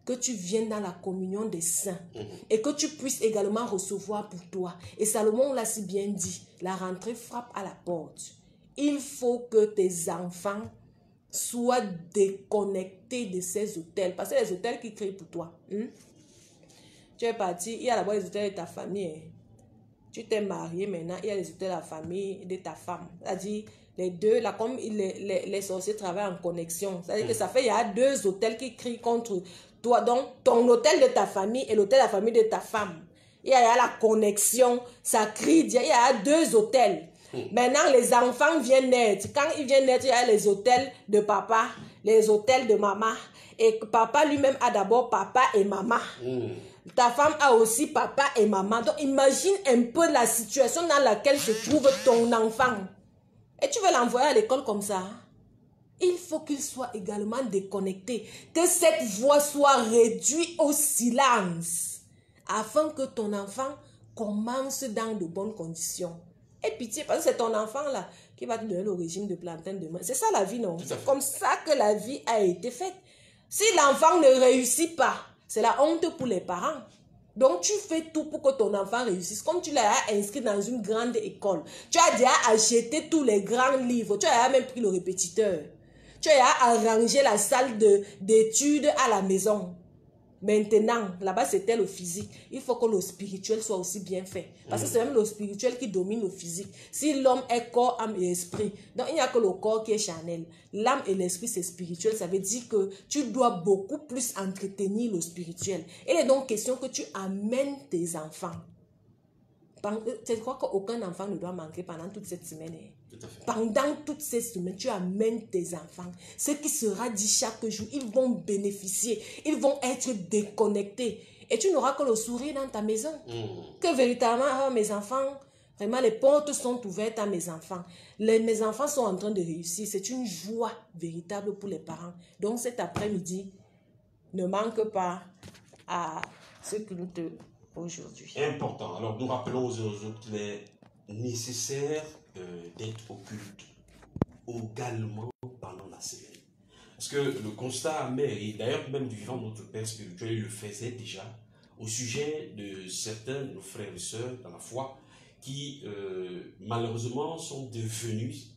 que tu viennes dans la communion des saints et que tu puisses également recevoir pour toi. Et Salomon l'a si bien dit, la rentrée frappe à la porte. Il faut que tes enfants soient déconnectés de ces hôtels. Parce que les hôtels qui créent pour toi. Tu es parti, il y a d'abord les hôtels de ta famille. Tu t'es marié maintenant, il y a les hôtels de la famille de ta femme. C'est-à-dire, les deux, là, comme les sorciers travaillent en connexion. C'est-à-dire que ça fait, il y a deux hôtels qui crient contre toi. Donc, ton hôtel de ta famille et l'hôtel de la famille de ta femme. Il y a la connexion, ça crie, il y a deux hôtels. Maintenant, les enfants viennent naître. Quand ils viennent naître, il y a les hôtels de papa, les hôtels de maman. Et papa lui-même a d'abord papa et maman. Ta femme a aussi papa et maman. Donc, imagine un peu la situation dans laquelle se trouve ton enfant. Et tu veux l'envoyer à l'école comme ça? Il faut qu'il soit également déconnecté. Que cette voix soit réduite au silence. Afin que ton enfant commence dans de bonnes conditions. Et pitié, parce que c'est ton enfant là qui va te donner le régime de plantain demain. C'est ça la vie, non? C'est comme ça que la vie a été faite. Si l'enfant ne réussit pas, c'est la honte pour les parents. Donc tu fais tout pour que ton enfant réussisse. Comme tu l'as inscrit dans une grande école, tu as déjà acheté tous les grands livres, tu as même pris le répétiteur. Tu as arrangé la salle d'études à la maison. Maintenant, là-bas, c'était le physique. Il faut que le spirituel soit aussi bien fait. Parce que c'est même le spirituel qui domine le physique. Si l'homme est corps, âme et esprit, donc il n'y a que le corps qui est charnel. L'âme et l'esprit, c'est spirituel. Ça veut dire que tu dois beaucoup plus entretenir le spirituel. Il est donc question que tu amènes tes enfants. Je crois qu'aucun enfant ne doit manquer pendant toute cette semaine. Pendant toutes ces semaines, tu amènes tes enfants. Ce qui sera dit chaque jour, ils vont bénéficier. Ils vont être déconnectés. Et tu n'auras que le sourire dans ta maison. Que véritablement, oh, mes enfants, vraiment, les portes sont ouvertes à mes enfants. Mes enfants sont en train de réussir. C'est une joie véritable pour les parents. Donc cet après-midi, ne manque pas à ce que nous te aujourd'hui. Important. Alors nous rappelons aux autres qu'il est nécessaire d'être au culte également pendant la semaine. Parce que le constat amer, et d'ailleurs même du vivant de notre Père spirituel, il le faisait déjà au sujet de certains de nos frères et sœurs dans la foi qui malheureusement sont devenus,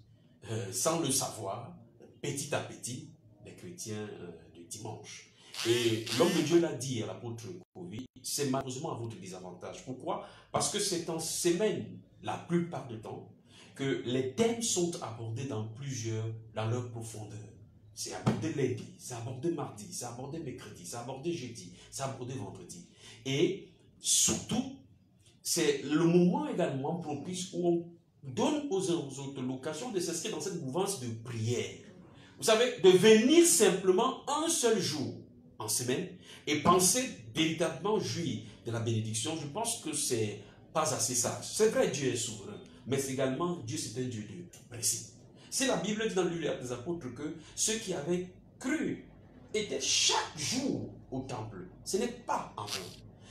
sans le savoir, petit à petit, des chrétiens de dimanche. Et l'homme de Dieu l'a dit à l'apôtre Covid, c'est malheureusement à votre désavantage. Pourquoi? Parce que c'est en semaine, la plupart du temps, que les thèmes sont abordés dans leur profondeur. C'est abordé lundi, c'est abordé mardi, c'est abordé mercredi, c'est abordé jeudi, c'est abordé vendredi. Et surtout, c'est le moment également propice où on donne aux autres l'occasion de s'inscrire dans cette mouvance de prière. Vous savez, de venir simplement un seul jour en semaine et penser véritablement jouir de la bénédiction, je pense que c'est pas assez sage. C'est vrai, Dieu est souverain, mais également, Dieu c'est un Dieu de principe. C'est la Bible dit dans le livre des apôtres que ceux qui avaient cru étaient chaque jour au temple. Ce n'est pas en vain.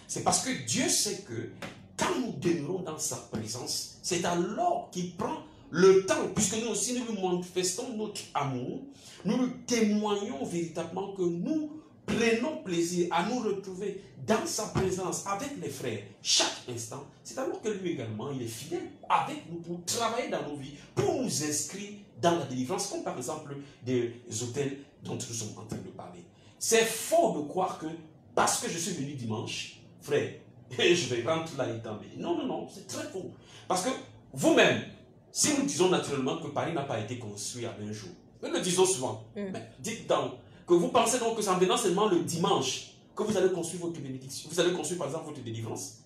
C'est parce que Dieu sait que quand nous demeurons dans sa présence, c'est alors qu'il prend le temps, puisque nous aussi nous lui manifestons notre amour, nous lui témoignons véritablement que nous prenons plaisir à nous retrouver dans sa présence avec les frères chaque instant. C'est alors que lui également, il est fidèle avec nous pour travailler dans nos vies, pour nous inscrire dans la délivrance, comme par exemple des hôtels dont nous sommes en train de parler. C'est faux de croire que parce que je suis venu dimanche, frère, je vais rentrer là et tomber. Non, non, non, c'est très faux. Parce que vous-même, si nous disons naturellement que Paris n'a pas été construit en un jour, nous le disons souvent, mais dites donc que vous pensez donc que c'est en venant seulement le dimanche que vous allez construire votre bénédiction. Vous allez construire par exemple votre délivrance.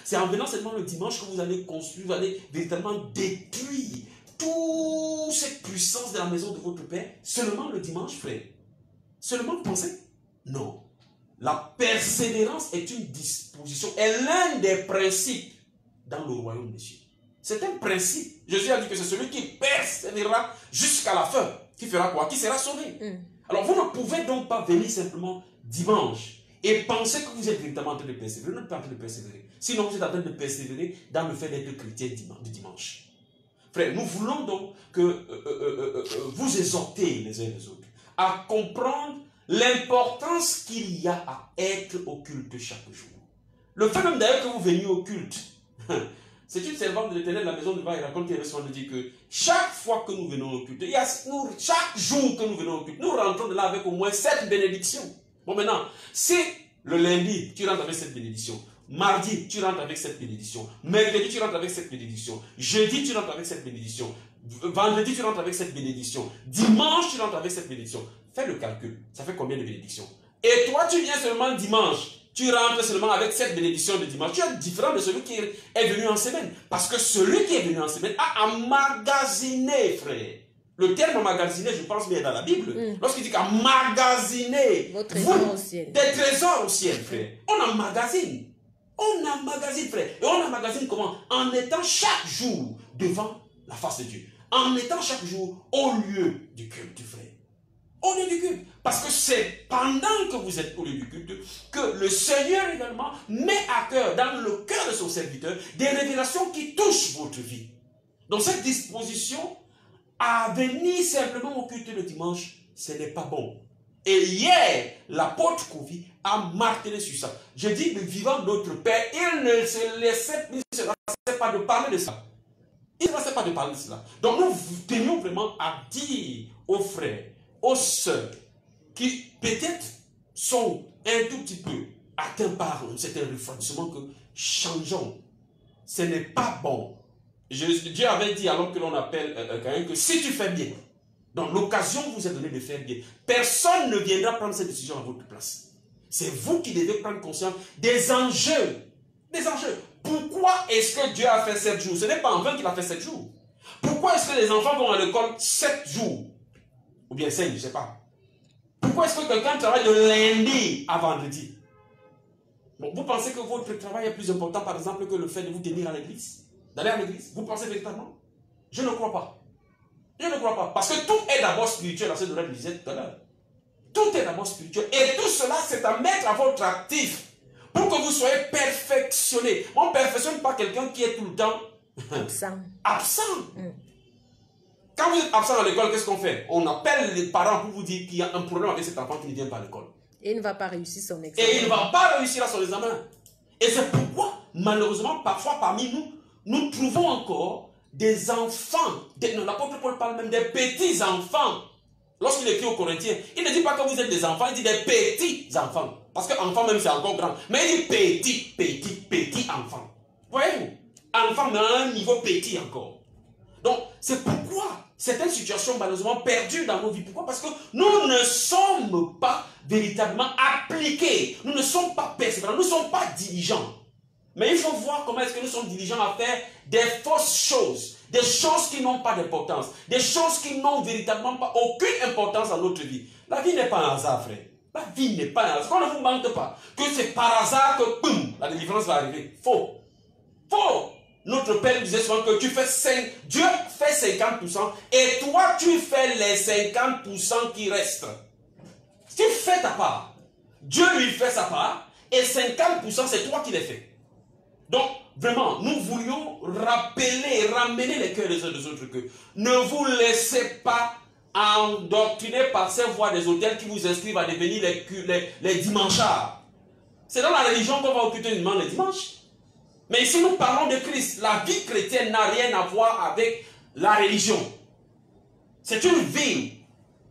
C'est en venant seulement le dimanche que vous allez construire, vous allez véritablement détruire toute cette puissance de la maison de votre Père. Seulement le dimanche, frère. Seulement pensez? Non. La persévérance est une disposition, est l'un des principes dans le royaume des cieux. C'est un principe. Jésus a dit que c'est celui qui persévérera jusqu'à la fin. Qui fera quoi? Qui sera sauvé. Alors vous ne pouvez donc pas venir simplement dimanche et penser que vous êtes véritablement en train de persévérer. Vous n'êtes pas en train de persévérer. Sinon vous êtes en train de persévérer dans le fait d'être chrétien de dimanche. Frère, nous voulons donc que vous exhortez les uns et les autres à comprendre l'importance qu'il y a à être au culte chaque jour. Le fait même d'ailleurs que vous veniez au culte, c'est une servante de l'Éternel de la maison de Vaille raconte qu'il de dire que chaque fois que nous venons au culte, chaque jour que nous venons au culte, nous rentrons de là avec au moins 7 bénédictions. Bon maintenant, si le lundi, tu rentres avec cette bénédiction, mardi, tu rentres avec cette bénédiction, mercredi, tu rentres avec cette bénédiction, jeudi, tu rentres avec cette bénédiction, vendredi, tu rentres avec cette bénédiction, dimanche, tu rentres avec cette bénédiction. Fais le calcul, ça fait combien de bénédictions? Et toi, tu viens seulement dimanche. Tu rentres seulement avec cette bénédiction de dimanche. Tu es différent de celui qui est venu en semaine. Parce que celui qui est venu en semaine a emmagasiné, frère. Le terme emmagasiner, je pense bien dans la Bible. Lorsqu'il dit qu'emmagasiner des trésors au ciel, frère. On emmagasine. On emmagasine, frère. Et on emmagasine comment? En étant chaque jour devant la face de Dieu. En étant chaque jour au lieu du culte, frère. Au lieu du culte. Parce que c'est pendant que vous êtes au lieu du culte que le Seigneur également met à cœur, dans le cœur de son serviteur, des révélations qui touchent votre vie. Donc cette disposition à venir simplement au culte le dimanche, ce n'est pas bon. Et hier, l'apôtre Kofi a martelé sur ça. Je dis, le vivant de notre Père, il ne se laissait pas de parler de ça. Il ne se laissait pas de parler de cela. Donc nous tenions vraiment à dire aux frères, aux sœurs, qui peut-être sont un tout petit peu atteints par un certain refroidissement, que changeons. Ce n'est pas bon. Dieu avait dit alors que l'on appelle quelqu'un que si tu fais bien, donc l'occasion vous est donnée de faire bien, personne ne viendra prendre cette décision à votre place. C'est vous qui devez prendre conscience des enjeux. Des enjeux. Pourquoi est-ce que Dieu a fait 7 jours? Ce n'est pas en vain qu'il a fait 7 jours. Pourquoi est-ce que les enfants vont à l'école 7 jours? Ou bien 5, je ne sais pas. Pourquoi est-ce que quelqu'un travaille de lundi à vendredi? Bon, vous pensez que votre travail est plus important, par exemple, que le fait de vous tenir à l'église? D'aller à l'église? Vous pensez véritablement? Je ne crois pas. Je ne crois pas. Parce que tout est d'abord spirituel, c'est ce que je disais tout à l'heure. Tout est d'abord spirituel. Et tout cela, c'est à mettre à votre actif pour que vous soyez perfectionné. On ne perfectionne pas quelqu'un qui est tout le temps absent. Quand vous êtes absent à l'école, qu'est-ce qu'on fait? On appelle les parents pour vous dire qu'il y a un problème avec cet enfant qui ne vient pas à l'école. Et il ne va pas réussir son examen. Et il ne va pas réussir à son examen. Et c'est pourquoi, malheureusement, parfois parmi nous, nous trouvons encore des enfants. L'apôtre Paul parle même des petits enfants. Lorsqu'il écrit aux Corinthiens, il ne dit pas que vous êtes des enfants, il dit des petits enfants. Parce qu'enfant même c'est encore grand. Mais il dit petit enfant. Voyez-vous? Enfant mais à un niveau petit encore. Donc, c'est pourquoi certaines situations malheureusement perdues dans nos vies. Pourquoi? Parce que nous ne sommes pas véritablement appliqués. Nous ne sommes pas persévérants. Nous ne sommes pas diligents. Mais il faut voir comment est-ce que nous sommes diligents à faire des fausses choses. Des choses qui n'ont pas d'importance. Des choses qui n'ont véritablement pas aucune importance dans notre vie. La vie n'est pas un hasard, frère. La vie n'est pas un hasard. Qu'on ne vous mente pas que c'est par hasard que, boum, la délivrance va arriver. Faux. Faux. Notre Père disait souvent que tu fais Dieu fait 50% et toi tu fais les 50% qui restent. Tu fais ta part. Dieu lui fait sa part et 50% c'est toi qui les fais. Donc vraiment nous voulions ramener les cœurs des uns des autres que ne vous laissez pas endoctriner par ces voies des hôtels qui vous inscrivent à devenir les dimanchards. C'est dans la religion qu'on va occuper uniquement les dimanches. Mais ici, nous parlons de Christ. La vie chrétienne n'a rien à voir avec la religion. C'est une vie.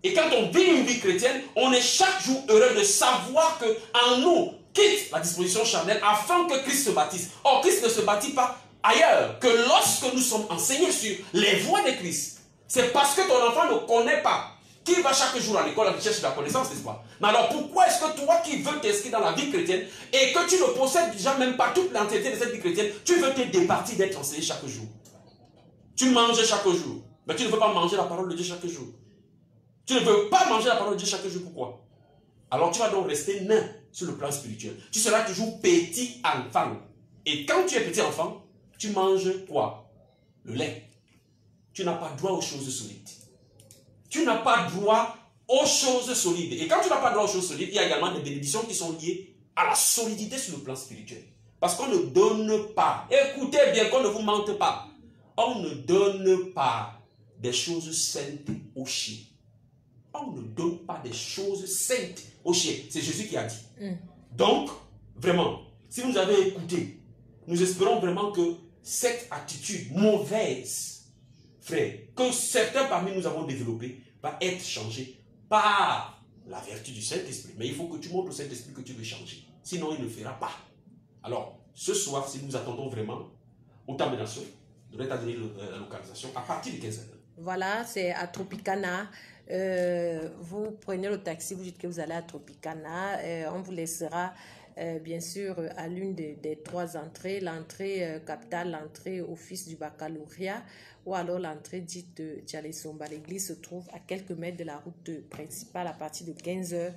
Et quand on vit une vie chrétienne, on est chaque jour heureux de savoir qu'en nous quitte la disposition charnelle afin que Christ se bâtisse. Or, Christ ne se bâtit pas ailleurs que lorsque nous sommes enseignés sur les voies de Christ. C'est parce que ton enfant ne connaît pas. Qui va chaque jour à l'école à chercher la connaissance, n'est-ce pas? Mais alors pourquoi est-ce que toi qui veux t'inscrire dans la vie chrétienne et que tu ne possèdes déjà même pas toute l'entièreté de cette vie chrétienne, tu veux te départir d'être enseigné chaque jour? Tu manges chaque jour, mais tu ne veux pas manger la parole de Dieu chaque jour. Tu ne veux pas manger la parole de Dieu chaque jour, pourquoi? Alors tu vas donc rester nain sur le plan spirituel. Tu seras toujours petit enfant. Et quand tu es petit enfant, tu manges quoi? le lait. Tu n'as pas droit aux choses solides. Tu n'as pas droit aux choses solides. Et quand tu n'as pas droit aux choses solides, il y a également des bénédictions qui sont liées à la solidité sur le plan spirituel. Parce qu'on ne donne pas, écoutez bien qu'on ne vous mente pas, on ne donne pas des choses saintes aux chiens. On ne donne pas des choses saintes aux chiens. C'est Jésus qui a dit. Donc, vraiment, si vous avez écouté, nous espérons vraiment que cette attitude mauvaise, frère, que certains parmi nous avons développée, va être changée par la vertu du Saint-Esprit. Mais il faut que tu montres au Saint-Esprit que tu veux changer. Sinon, il ne fera pas. Alors, ce soir, si nous attendons vraiment au temps de nation, je devrais t'adonner la localisation à partir de 15h. Voilà, c'est à Tropicana. Vous prenez le taxi, vous dites que vous allez à Tropicana. On vous laissera bien sûr à l'une des trois entrées. L'entrée capitale, l'entrée office du baccalauréat ou alors l'entrée dite de Tchalé-Somba. L'église se trouve à quelques mètres de la route principale à partir de 15h.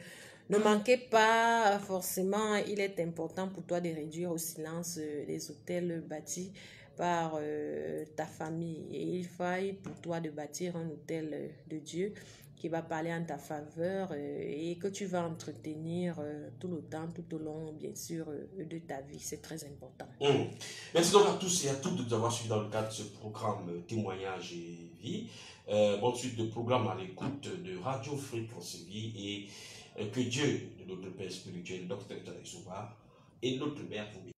Ne manquez pas forcément, il est important pour toi de réduire au silence les hôtels bâtis par ta famille. Et il faille pour toi de bâtir un hôtel de Dieu qui va parler en ta faveur et que tu vas entretenir tout le temps, tout au long, bien sûr, de ta vie. C'est très important. Merci donc à tous et à toutes de nous avoir suivis dans le cadre de ce programme Témoignages et Vie. Bonne suite de programme à l'écoute de Radio Fréquence Vie et que Dieu, de notre Père spirituel, Dr. Tchalé-Somba, et notre Mère vous bénisse.